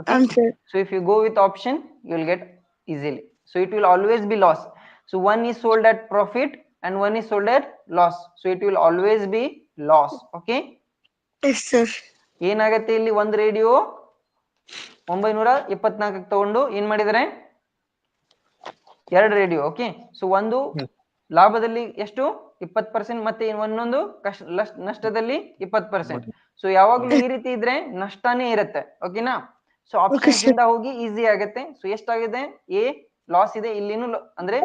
Okay, answer. so if you go with option, you will get easily. So it will always be loss. So one is sold at profit and one is sold at loss. So it will always be loss. Okay, Yes, sir. ಏನಾಗತ್ತೆ ಇಲ್ಲಿ ಒಂದು radio 924 ತಗೊಂಡು ಏನ್ ಮಾಡಿದರೆ ಎರಡು radio. Okay, so ಒಂದು ಲಾಭದಲ್ಲಿ ಎಷ್ಟು 20% ಮತ್ತೆ ಇನ್ನೊಂದು ನಷ್ಟದಲ್ಲಿ 20%. ಸೊ ಯಾವಾಗ್ಲೂ ಈ ರೀತಿ ಇದ್ರೆ ನಷ್ಟನೇ ಇರುತ್ತೆ. ಓಕೆನಾ? ಸೊ ಆಪ್ಷನ್ಸ್ ಇಂದ ಹೋಗಿ ಈಸಿ ಆಗುತ್ತೆ. ಸೊ ಎಷ್ಟಾಗಿದೆ? ಎ ಲಾಸ್ ಇದೆ, ಇಲ್ಲಿನೂ ಅಂದ್ರೆ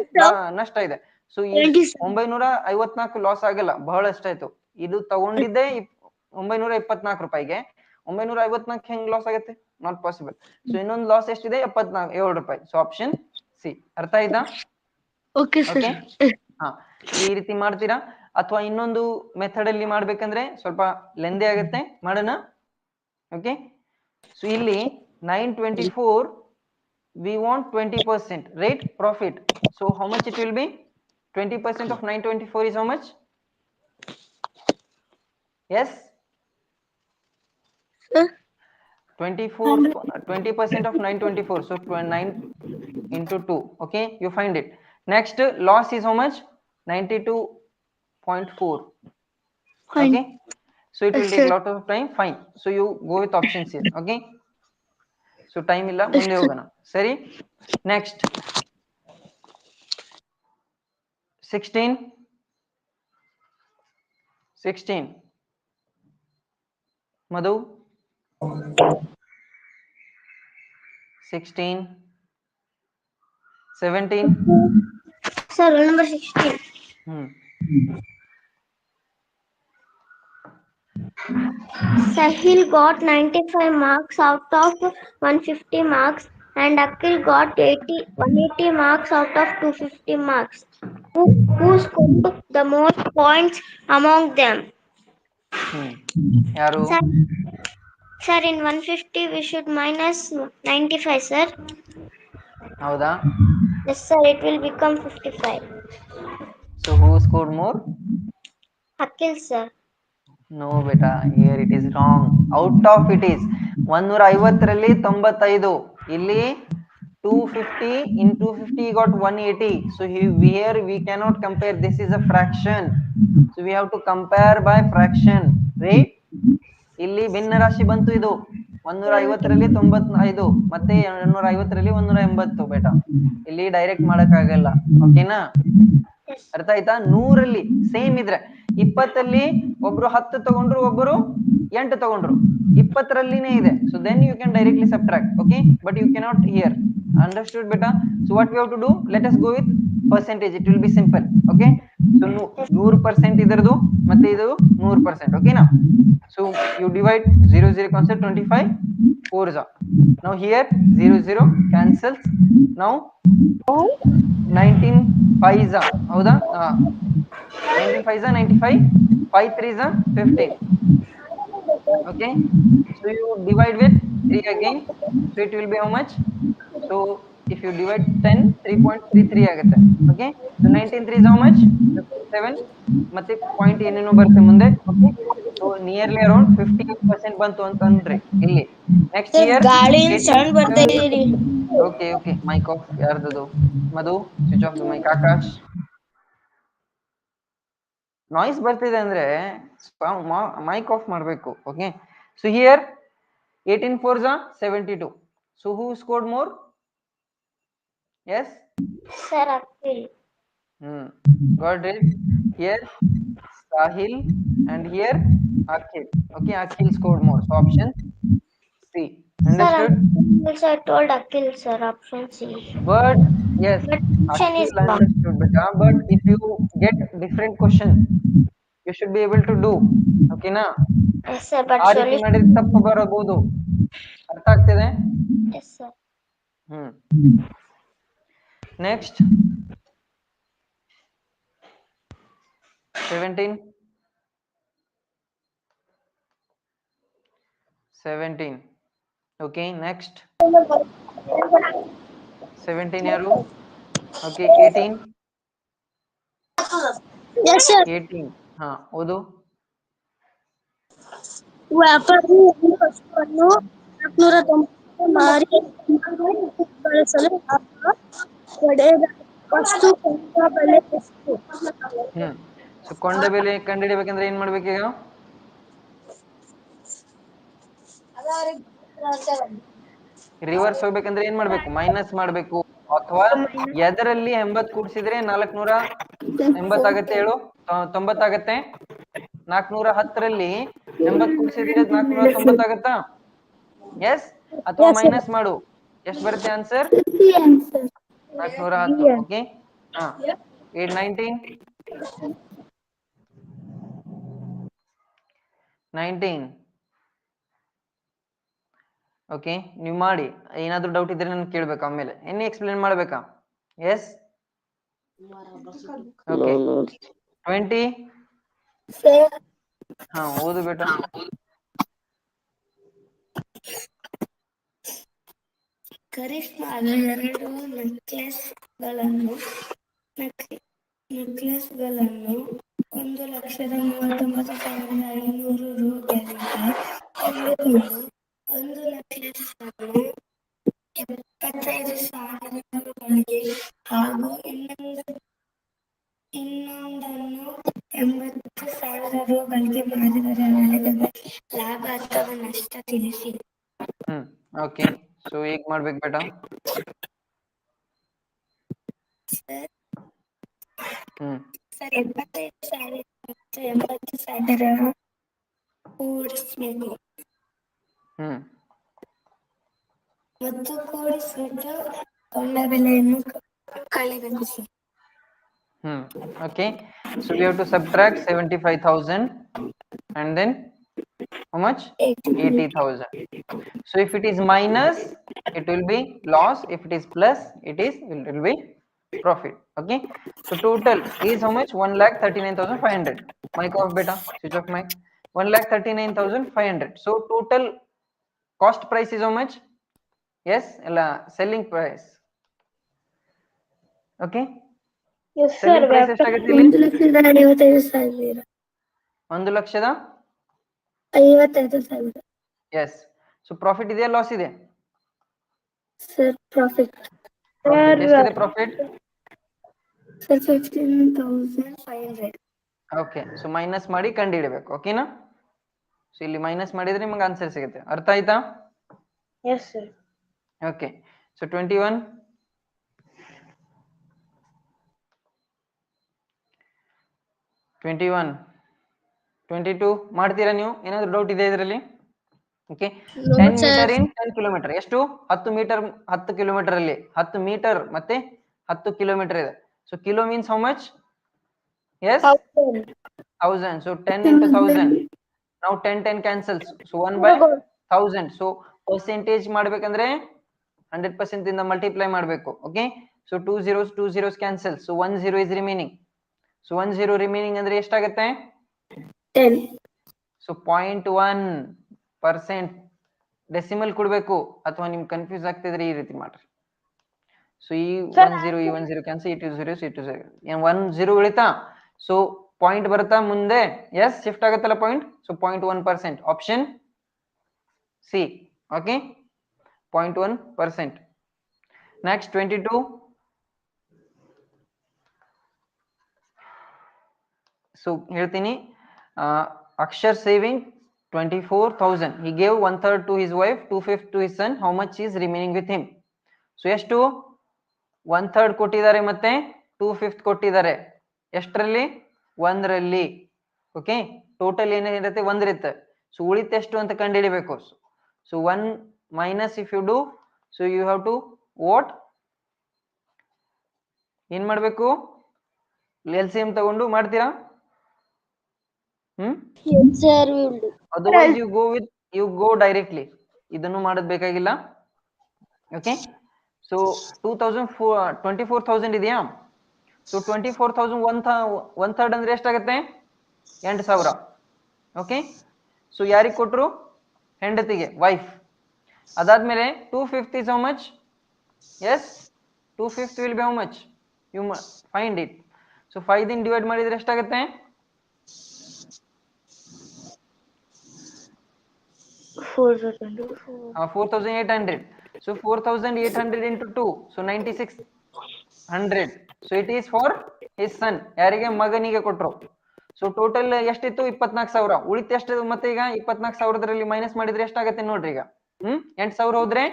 ನಷ್ಟ ಇದೆ. ಸೊ ಈ 954 ಲಾಸ್ ಆಗಲ್ಲ, ಬಹಳಷ್ಟಾಯ್ತು. ಇದು ತಗೊಂಡಿದ್ದೆ 924 ರೂಪಾಯಿಗೆ, 954 ಹೆಂಗ್ ಲಾಸ್ ಆಗುತ್ತೆ? Not possible. ಸೊ ಇನ್ನೊಂದು ಲಾಸ್ ಎಷ್ಟಿದೆ? 7 ರೂಪಾಯಿ. So option C. ಅರ್ಥ ಆಯ್ತಾ? Okay sir. ಹಾ, ಈ ರೀತಿ ಮಾಡ್ತೀರಾ ಅಥವಾ ಇನ್ನೊಂದು ಮೆಥಡ್ ಅಲ್ಲಿ ಮಾಡ್ಬೇಕಂದ್ರೆ ಸ್ವಲ್ಪ ಲೆಂದಿ ಆಗುತ್ತೆ, ಮಾಡೋಣ. ಓಕೆ, ಸೊ ಇಲ್ಲಿ 924 we want 20%, right? Profit. So how much it will be? 20% of 924 is how much? Yes, 20% of 924, so 9 into 2. Okay, you find it. Next, loss is how much? 92.4. Okay, so it will take a lot of time. Fine, so you go with options here. Okay, so time illa, munde hogana. Sari, next 16. Madhu, 16, 17. Sir, roll number 16. Sahil got 95 marks out of 150 marks and Akhil got 180 marks out of 250 marks. Who scored the most points among them? ಯಾರು? Sir, in 150 we should minus 95, sir. ಹೌದಾ? Yes, sir. It will become 55. So who scored more? Akhil, sir. No beta, here it is wrong. Out of it is 150ರಲ್ಲಿ 95. ಇಲ್ಲಿ 250 in 250 got 180. So here we cannot compare. This is a fraction. So we have to compare by fraction, right? ಇಲ್ಲಿ ಭಿನ್ನ ರಾಶಿ ಬಂತು ಇದು 150ರಲ್ಲಿ 95 ಮತ್ತೆ 250ರಲ್ಲಿ 180 ಬೇಟಾ. ಇಲ್ಲಿ direct ಮಾಡಕ್ ಆಗಲ್ಲ. ಓಕೆನಾ? ಅರ್ಥ ಆಯ್ತಾ? 100ರಲ್ಲಿ ಸೇಮ್ ಇದ್ರೆ 20ಅಲ್ಲಿ ಒಬ್ರು 10 ತಗೊಂಡ್ರು ಒಬ್ಬರು 8 ತಗೊಂಡ್ರು 20ರಲ್ಲಿನೇ ಇದೆ. So then you can directly subtract. Okay, but you cannot here. Understood ಬೇಟಾ? So what we have to do, let us go with percentage. It will be simple. Okay, so 100% ಇದರದು ಮತ್ತೆ ಇದು 100%. ಓಕೆನಾ? So you divide 0 concept 25 4s. Now here 0 cancels. Now 19 5s. ಹೌದಾ? 19 5s 95, 5 3s 15. Okay, so you divide with 3 again. So it will be how much? So if you divide 10, 3.33 ಆಗುತ್ತೆ. Okay, so 19 3s how much? 57 ಮತ್ತೆ point ಏನೇನೋ ಬರುತ್ತೆ ಮುಂದೆ. Okay, so nearly around 58% ಬಂತು ಅಂತಂದ್ರೆ ಇಲ್ಲಿ. Next year ಗಾಳಿಯಿಂದ ಸೌಂಡ್ ಬರ್ತಾ ಇದೆ. Okay, mic off. ಯಾರ್ದದು? Madhu, switch off the mic. Akash, noise ಬರ್ತಿದೆ ಅಂದ್ರೆ ಮೈಕ್ ಆಫ್ ಮಾಡಬೇಕು. Okay, so here 18 4s 72. So who scored more? Yes Sir, Akhil. got it. Here Sahil and here Akhil. Okay, Akhil scored more. So option C. Understood? Also, I told Akhil, sir, option C. But yes, But option is Akhil wrong. understood beta. But if you get different question, you should be able to do. Okay na? Yes, sir, but ಆ ರೀತಿ solution. ಮಾಡಿದ್ರೆ ತಪ್ಪು ಬರಬಹುದು. ಅರ್ಥ ಆಗ್ತಿದೆ? Yes, sir. Next 17. Okay, next 17 ಯಾರು? Okay, 18. Yes, sir. 18 ಹಾ ಓದು. ವ್ಯಾಪಾರಿ ಒಂದು ವಸ್ತುವನ್ನು 490 ಮಾರಿ ಬಳಸಲು ಪಡೆದ ವಸ್ತು ಕೊಂಡ ಬೆಲೆ ಎಷ್ಟು? ಸೊ ಕೊಂಡ ಬೆಲೆ ಕಂಡುಹಿಡಿಬೇಕಂದ್ರೆ ಏನ್ ಮಾಡ್ಬೇಕೀಗ? ರಿವರ್ಸ್ ಹೋಗ್ಬೇಕಂದ್ರೆ ಏನ್ ಮಾಡ್ಬೇಕು? ಮೈನಸ್ ಮಾಡ್ಬೇಕು. ಅಥವಾ ಎದರಲ್ಲಿ 80 ಕೂಡಿಸಿದ್ರೆ 480 ಆಗತ್ತೆ? ಹೇಳು. 90 ಆಗತ್ತೆ. 410ರಲ್ಲಿ 80 ಕೂಡಿಸಿದ್ರೆ 490 ಆಗತ್ತಾ? ಎಸ್ ಅಥವಾ ಮೈನಸ್ ಮಾಡು. ಎಷ್ಟು ಬರುತ್ತೆ ಆನ್ಸರ್? 410. ಓಕೆ, ಹಾ 19 ಓಕೆ, ನೀವು ಮಾಡಿ. ಏನಾದ್ರೂ ಡೌಟ್ ಇದ್ರೆ ನನ್ಗೆ ಕೇಳ್ಬೇಕು. ಆಮೇಲೆ ಎಲ್ಲಿ ಎಕ್ಸ್ಪ್ಲೇನ್ ಮಾಡ್ಬೇಕಾ? ಎಸ್ ಓಕೆ 20 ಹಾ ಓದು ಬೇಟ. ಕರಿಷ್ಮಾ 2 ನೆಕ್ಲೆಸ್ಗಳನ್ನು 1,39,500 ರೂಗಳಿಗೆ ಕೊಂಡುಕೊಂಡು ಒಂದು ನೆಕ್ಲೆಸ್ ಅನ್ನು 75,000 ರೂಗಳಿಗೆ ಹಾಗೂ ಇನ್ನೊಂದನ್ನು 80,000 ರೂಗಳಿಗೆ ಮಾರಿದರೆ ಅವರಿಗೆ ಲಾಭ ಅಥವಾ ನಷ್ಟ ತಿಳಿಸಿ. ಓಕೆ, ಸೊ ಹೇಗ್ ಮಾಡ್ಬೇಕು ಬೇಟ? ಸರ್ 75,000 ಮತ್ತು 80,000 ಕೂಡಿಸ್ಬೇಕು ಮತ್ತು ಕೂಡಿಸ್ಬಿಟ್ಟು ಕೊಂಡ ಬೆಲೆಯನ್ನು ಕಳಿಬೇಕು sir. Okay, so we have to subtract 75,000 and then how much? 80,000. So if it is minus, it will be loss. If it is plus, it will be profit. Okay, so total is how much? 1,39,500. Mic off beta, switch off mic. 1,39,500. So total cost price is how much? Yes, selling price. Okay. Yes, Selling sir. price ಎಷ್ಟಾಗುತ್ತೆ ಇಲ್ಲಿ? 1,55,000. 55,000. Yes. So profit ಇದೆಯಾ loss ಇದೆ? Sir, profit. ಎಷ್ಟಿದೆ profit? Sir, 15,500. Okay. So minus ಮಾಡಿ ಕಂಡುಹಿಡಬೇಕು. ಓಕೆನಾ? So ಇಲ್ಲಿ minus ಮಾಡಿದ್ರೆ ನಿಮಗೆ ಆನ್ಸರ್ ಸಿಗುತ್ತೆ. ಅರ್ಥ ಆಯ್ತಾ? Yes, sir. ಓಕೆ. ಸೊ 21 21 22 ಮಾಡ್ತೀರಾ ನೀವು? ಏನಾದ್ರು ಡೌಟ್ ಇದೆ ಇದರಲ್ಲಿ? ಓಕೆ. 10 ಮೀಟರ್ ಇನ್ 10 ಕಿಲೋಮೀಟರ್ ಎಷ್ಟು? 10 ಮೀಟರ್ 10 ಕಿಲೋಮೀಟರ್ ಅಲ್ಲಿ 10 ಮೀಟರ್ ಮತ್ತೆ 10 ಕಿಲೋಮೀಟರ್ ಇದೆ. So kilo means how much? Yes 1000. So 10 into 1000. Now 10 cancels. So 1/1000. So percentage ಮಾಡ್ಬೇಕಂದ್ರೆ 100% ಇಂದ ಮಲ್ಟಿಪ್ಲೈ ಮಾಡಬೇಕು. Okay. So 2 zeros cancel. So 1 0 is remaining. So 1 0 remaining ಅಂದ್ರೆ ಎಷ್ಟಾಗುತ್ತೆ? 10. ಸೊ 0.1% ಡೆಸಿಮಲ್ ಕೊಡಬೇಕು. ಅಥವಾ ನಿಮ್ಗೆ ಕನ್ಫ್ಯೂಸ್ ಆಗ್ತಿದ್ರೆ ಈ ರೀತಿ ಮಾಡ್ರಿ. ಸೊ ಈ 1 0 ಕ್ಯಾನ್ಸಲ್, ಈ 2 zeros 1 0 ಉಳಿತಾ? ಸೊ ಪಾಯಿಂಟ್ ಬರುತ್ತಾ ಮುಂದೆ? ಎಸ್, ಶಿಫ್ಟ್ ಆಗುತ್ತಲ್ಲ point. So 0.1%. Option C. Okay. 0.1%. Next 22. So ಹೇಳ್ತೀನಿ. Akshar saving 24,000. He gave 1/3 to his wife, 2/5 to his son. How much is remaining with him? So ಎಷ್ಟು? 1/3 ಕೊಟ್ಟಿದ್ದಾರೆ ಮತ್ತೆ 2/5 ಕೊಟ್ಟಿದ್ದಾರೆ. ಎಷ್ಟರಲ್ಲಿ? 1ರಲ್ಲಿ. ಓಕೆ. ಟೋಟಲ್ ಏನಿರುತ್ತೆ? 1 ಇರುತ್ತೆ. ಸೊ ಉಳಿತ ಎಷ್ಟು ಅಂತ ಕಂಡುಹಿಡಿಬೇಕು. So 1 minus if you do, so you have to what? ಏನ್ ಮಾಡ್ಬೇಕು? LCM ತಗೊಂಡು ಮಾಡ್ತೀರಾ? Yes, sir. We will do. Otherwise you go directly. ಇದನ್ನು ಮಾಡೋದು ಬೇಕಾಗಿಲ್ಲ. ಓಕೆ. ಸೊ 24,000 ಇದೆಯಾ? ಸೊ 24,000 1/3 ಅಂದ್ರೆ ಎಷ್ಟಾಗುತ್ತೆ? 8,000. ಓಕೆ. ಸೊ ಯಾರಿಗೆ ಕೊಟ್ರು? ಹೆಂಡತಿಗೆ, ವೈಫ್. ಅದಾದ್ಮೇಲೆ 2/5 is how much? Yes, 2/5 will be how much? You find it. So 5 din divide ಮಾಡಿದ್ರೆ ಎಷ್ಟಾಗುತ್ತೆ? 4,800. So 4,800 into 2. So 9,600. So it is for his son. ಯಾರಿಗೆ? ಮಗನಿಗೆ ಕೊಟ್ರು. ಸೊ ಟೋಟಲ್ ಎಷ್ಟಿತ್ತು? 24,000. ಉಳಿತು ಎಷ್ಟು ಮತ್ತೆ ಈಗ? 24,000ರಲ್ಲಿ ಮೈನಸ್ ಮಾಡಿದ್ರೆ ಎಷ್ಟಾಗತ್ತೆ ನೋಡ್ರಿ ಈಗ. 8,000 ಹೋದ್ರೆ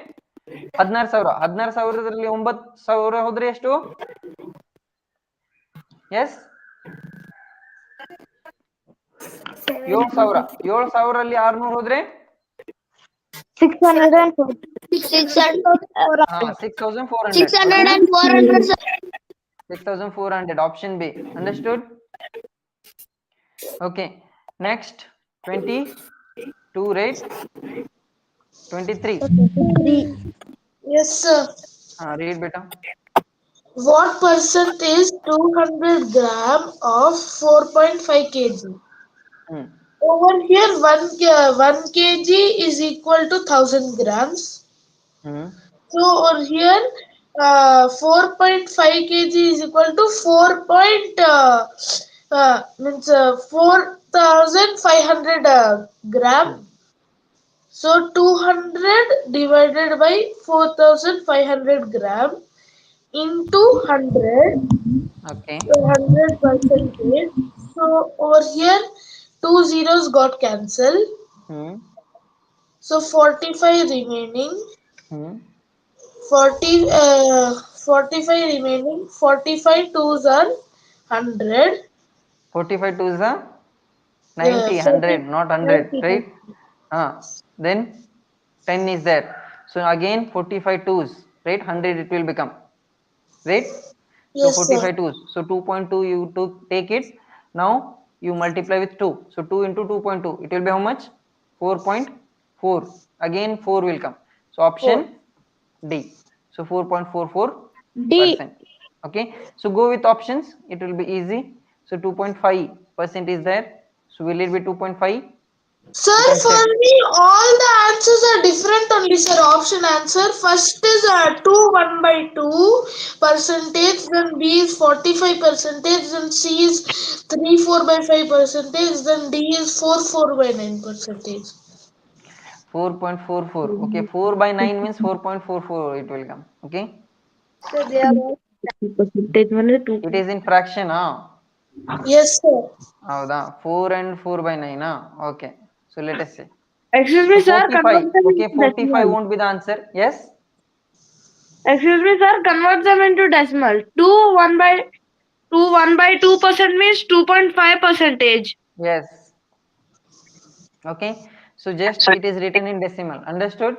16,000. 16,000ರಲ್ಲಿ 9,000 ಹೋದ್ರೆ ಎಷ್ಟು? ಎಸ್, 7,000. 7,000ರಲ್ಲಿ 600 ಹೋದ್ರೆ 604. 6,400. 6,400. Option B. Understood? Okay. Next 22, right? 23. Yes, sir. Read beta. What percent is 200 gram of 4.5 kg? Over here, 1 kg is equal to 1,000 grams. So over here, 4.5 kg is equal to 4,500 gram. So 200 divided by 4,500 gram into 100. Okay. So 100%. So over here, 2 zeros got cancelled. So 45 remaining. 45 remaining. 45 twos are 100. 45 twos are 90, 100, not 100, 90. right? Then 10 is there. So again 45 twos, right? 100 it will become, right? Yes, so 45 sir. twos. So 2.2 you to take it. Now you multiply with 2. So 2 into 2.2, it will be how much? 4.4. Again 4 will come. So option D. So 4.44%. Okay. So go with options. It will be easy. So 2.5% is there. So will it be 2.5? Sir, You can for check. me, all the answers are different only, sir. Option answer. First is 2 1 by 2 percentage, then B is 45 percentage, then C is 3 4 by 5 percentage, then D is 4 4 by 9 percentage. 4.44. Okay, 4 by 9 means 4.44 it will come. Okay, So they are all it is in fraction. Yes, sir. Howda, 4 and 4 by 9. Okay, so let us see. Excuse So me, sir. 45. Convert them Okay, into 45 decimal. won't be the answer. Yes. Excuse me, sir. Convert them into decimal. 1 by 2% means 2.5 percentage. Yes. Okay. So just it is written in decimal. Understood?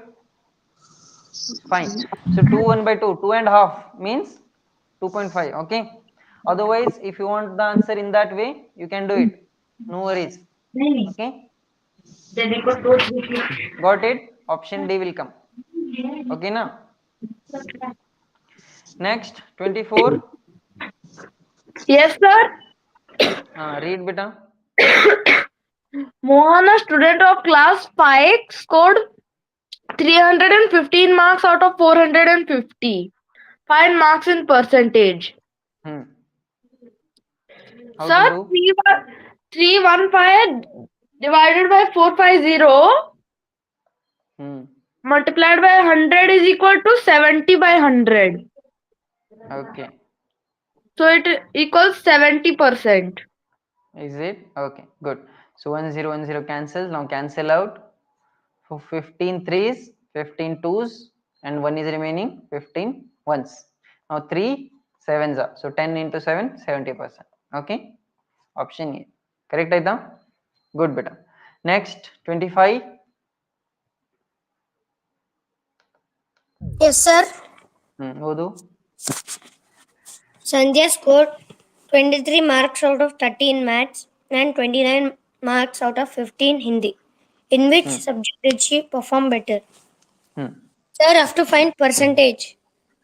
Fine. So 2 1 by 2, 2.5 means 2.5. Okay. Otherwise, if you want the answer in that way, you can do it. No worries. Okay. Got it? Option D will come. Okay, now. Next, 24. Yes, sir. Read beta. Mohan, a student of class 5, scored 315 marks out of 450. Find marks in percentage. Hmm. How to Sir, do? 315 divided by 450 Hmm. multiplied by 100 is equal to 70 by 100. Okay. So it equals 70%. Is it? Okay, good. So 1010 cancels. Now cancel out. So 15 threes, 15 twos, and 1 is remaining 15 ones. Now 3 sevens are. So 10 into 7, 70%. Okay. Option A. Correct, Aita? Good, beta. Next, 25. Yes, sir. Odu. Sandhya scored 23 marks out of 30 in maths and 29 marks out of 15 Hindi. In which subject did she perform better? Hmm. Sir, I have to find percentage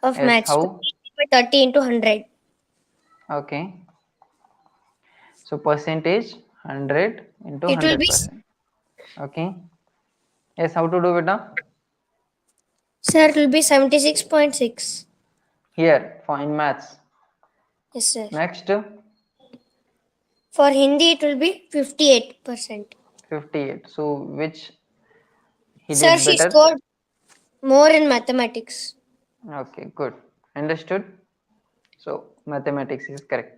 of Yes, maths. how? 30 into 100. Okay. So percentage 100 into It will be, 100%. Okay. Yes, how to do, beta? sir, it will be 76.6. Here, for in maths. Yes, sir. Next, For Hindi, it will be 58%. 58. So which he Sir, did she better? scored more in mathematics. Okay, good. Understood. So mathematics is correct.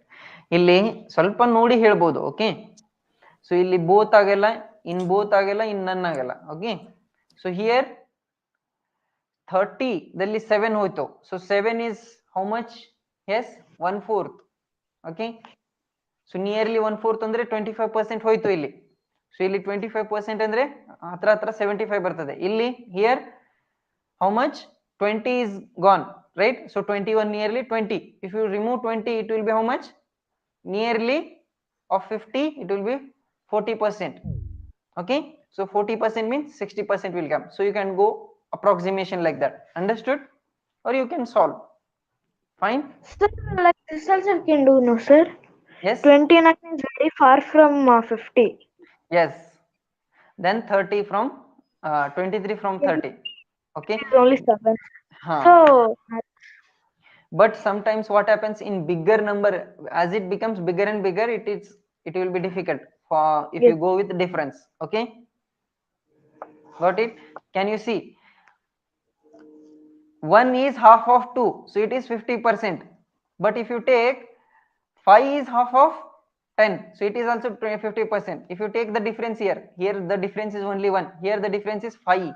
ಇಲ್ಲಿ ಸ್ವಲ್ಪ ನೋಡಿ ಹೇಳ್ಬೋದು. Okay, so ಇಲ್ಲಿ both ಆಗಲ್ಲ, in both ಆಗಲ್ಲ, ಇನ್ ನನ್ ಆಗಲ್ಲ. Okay, so here 30 ದಲ್ಲಿ 7 ಹೋಯ್ತು. So 7 is how much? Yes, 1/4. Okay, so nearly 1/4 ಅಂದ್ರೆ 25% ಹೋಯ್ತು ಇಲ್ಲಿ. ಸೊ ಇಲ್ಲಿ 25% ಅಂದ್ರೆ ಹತ್ರ ಹತ್ರ 75 ಬರ್ತದೆ. ಇಲ್ಲಿ here how much? 20 is gone, right? So 21 nearly 20. If you remove 20, it will be how much? Nearly of 50, it will be 40%. Okay, so 40% means 60% will come. So you can go approximation like that. Understood? Or you can solve. Fine. Sir, like this also you can do, no, sir? Yes. 29 is very far from 50. Yes. Then 30 from 23 from 30. Okay. It's only 7. Huh. So, But sometimes what happens in bigger number, as it becomes bigger and bigger, it will be difficult for if you go with difference. Okay, got it? Can you see 1 is half of 2, so it is 50%. But if you take 5 is half of 10, so it is also 50%. If you take the difference here the difference is only 1, here the difference is 5,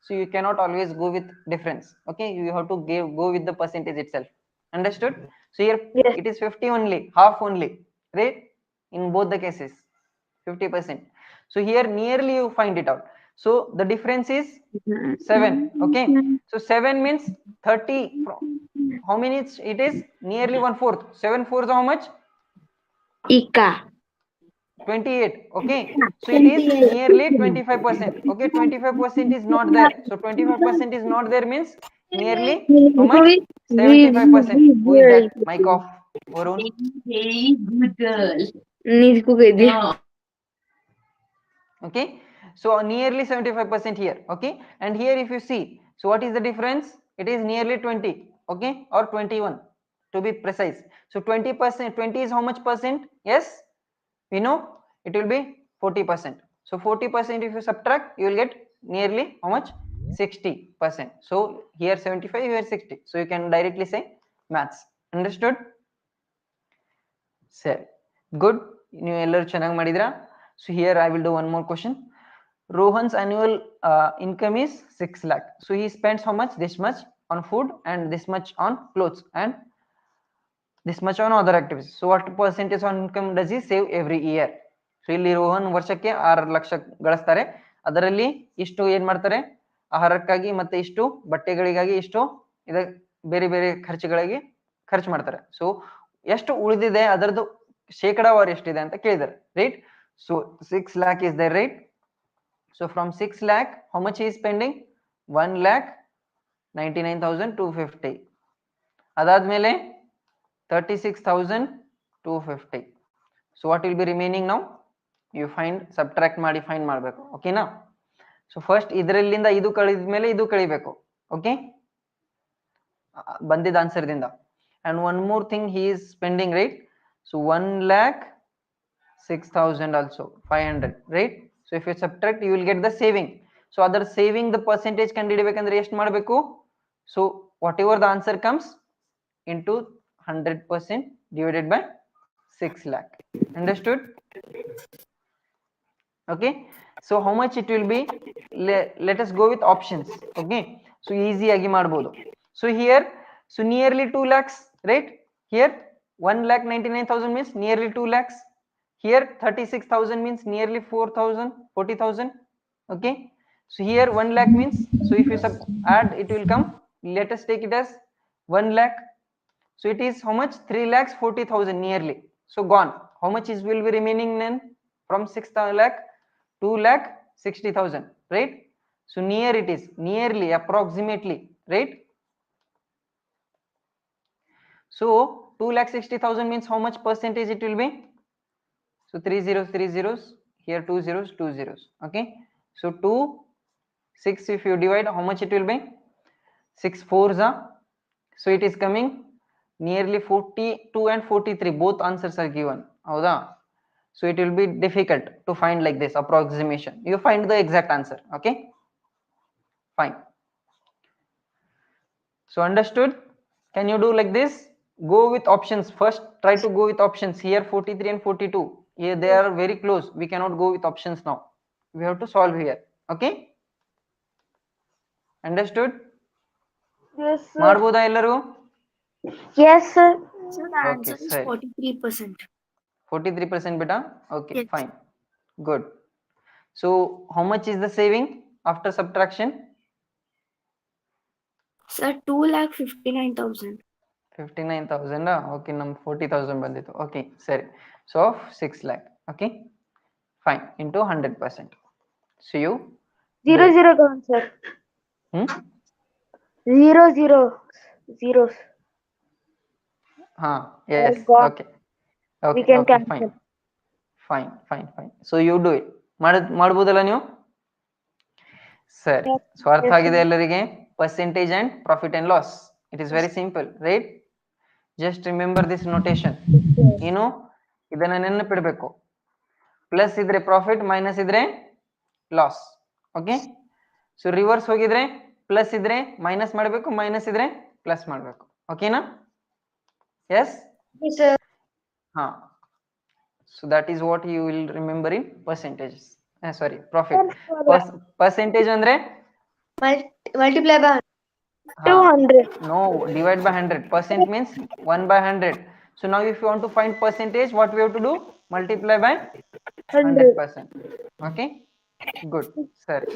so you cannot always go with difference. Okay, you have to go with the percentage itself. Understood? So here it is 50 only, half only, right? In both the cases 50%. So here nearly you find it out. So the difference is 7. Okay, so 7 means 30 from how many it is? Nearly 1/4. 7 fours how much? Ika. 28. Okay, so it is nearly 25%. Okay, 25% is not there. So 25% is not there means nearly how much? 75%. Who is that? Mic off. Varun. Very good girl. Okay, So nearly 75% here. Okay, and here if you see, so what is the difference? It is nearly 20. Okay, or 21 to be precise. So 20%, 20 is how much percent? Yes, we know it will be 40%. So 40% if you subtract, you will get nearly how much? 60%. So here 75, here 60. So you can directly say maths. Understood? Sir, good. ನೀವು ಎಲ್ಲರೂ ಚೆನ್ನಾಗಿ ಮಾಡಿದ್ರಾ? So here I will do one more question. Rohan's annual income is 6 lakh. So he spends how much? This much on food and this much on clothes and this much on other activities. So what percentage on income does he save every year? So ಇಲ್ಲಿ ರೋಹನ್ ವರ್ಷಕ್ಕೆ 6 ಲಕ್ಷ ಗಳಿಸ್ತಾರೆ. ಅದರಲ್ಲಿ ಇಷ್ಟು ಏನ್ ಮಾಡ್ತಾರೆ? ಆಹಾರಕ್ಕಾಗಿ ಮತ್ತೆ ಇಷ್ಟು ಬಟ್ಟೆಗಳಿಗಾಗಿ ಇಷ್ಟು ಇದ ಬೇರೆ ಬೇರೆ ಖರ್ಚುಗಳಿಗೆ ಖರ್ಚು ಮಾಡ್ತಾರೆ. ಸೊ ಎಷ್ಟು ಉಳಿದಿದೆ ಅದರದ್ದು ಶೇಕಡಾವಾರು ಎಷ್ಟಿದೆ ಅಂತ ಕೇಳಿದ್ದಾರೆ, right? So 6 lakh is there, right? So from 6 lakh, how much he is spending? 1,99,250. ಅದಾದ್ಮೇಲೆ 36,250. So what will be remaining now? You find, subtract ಮಾಡಿ ಫೈಂಡ್ ಮಾಡಬೇಕು. ಓಕೆನಾ? ಸೊ ಫಸ್ಟ್ ಇದರಲ್ಲಿಂದ ಇದು ಕಳೆದ ಮೇಲೆ ಇದು ಕಳಿಬೇಕು. ಓಕೆ, ಬಂದಿದ್ದ ಆನ್ಸರ್ ದಿಂದ. And one more thing he is spending, right? So 1,06,000 also 500, right? So if you subtract, you will get the saving. So other saving the percentage ಕಂಡುಹಿಡಿಯಬೇಕಂದ್ರೆ ಎಷ್ಟು ಮಾಡಬೇಕು? So whatever the answer comes into 100% divided by 6 lakh. Understood? Okay, so how much it will be? Let us go with options. Okay, so easy agi ಮಾಡಬಹುದು. So here, so nearly 2 lakhs, right? Here 1,99,000 means nearly 2 lakhs. Here 36,000 means nearly 4,000, 40,000. Okay, so here 1 lakh means, so if you add, it will come, let us take it as 1 lakh. So it is how much? 3,40,000 nearly. So gone. How much is will be remaining then from 6 lakh? 2,60,000, right? So near it is, nearly, approximately, right? So 2,60,000 means how much percentage it will be? So 3 zeros, 3 zeros, here 2 zeros, 2 zeros. Okay, so 2, 6 if you divide, how much it will be? 6 fours are, so it is coming nearly 42 and 43, both answers are given. Howda? So it will be difficult to find like this approximation. You find the exact answer. Okay, fine. So understood? Can you do like this? Go with options first. Try to go with options. Here 43 and 42, here they are very close. We cannot go with options now. We have to solve here. Okay, understood? Yes, sir. ಮಾಡಬಹುದಾ ಎಲ್ಲರೂ? Yes, sir. So the Okay, answer is sir. 43%. 43% beta. Okay, Yes. fine, good. So how much is the saving after subtraction? Sir, 2,59,000. 59,000. Okay, num 40,000 ಬಂದಿತ್ತು. Okay, ಸರಿ. So 6 lakh. Okay, fine, into 100%. So you 0 gone, sir. 0 zeros. Yes, gone. okay, We okay, can okay, cancel. fine. So you do it. ಮಾಡಬಹುದಲ್ಲ ನೀವು? ಸರಿ. So ಅರ್ಥ ಆಗಿದೆ ಎಲ್ಲರಿಗೆ? Percentage and profit and loss. It is very simple, right? Just remember this notation. ಏನು ಇದನ್ನ ನೆನಪಿಡಬೇಕು. Plus ಇದ್ರೆ profit, minus ಇದ್ರೆ loss. Okay, so reverse ಹೋಗಿದ್ರೆ ಪ್ಲಸ್ ಇದ್ರೆ ಮೈನಸ್ ಮಾಡಬೇಕು, ಮೈನಸ್ ಇದ್ರೆ ಪ್ಲಸ್ ಮಾಡಬೇಕು. ಓಕೆನಾ? ಎಸ್, ಹಾ. So that is what you will remember in percentages. Sorry, profit. Percentage andre Multiply by 200. No, divide by 100. Percent means 1 by 100. So now if you want to find percentage, what we have to do? Multiply by 100%. Okay, good. Sorry.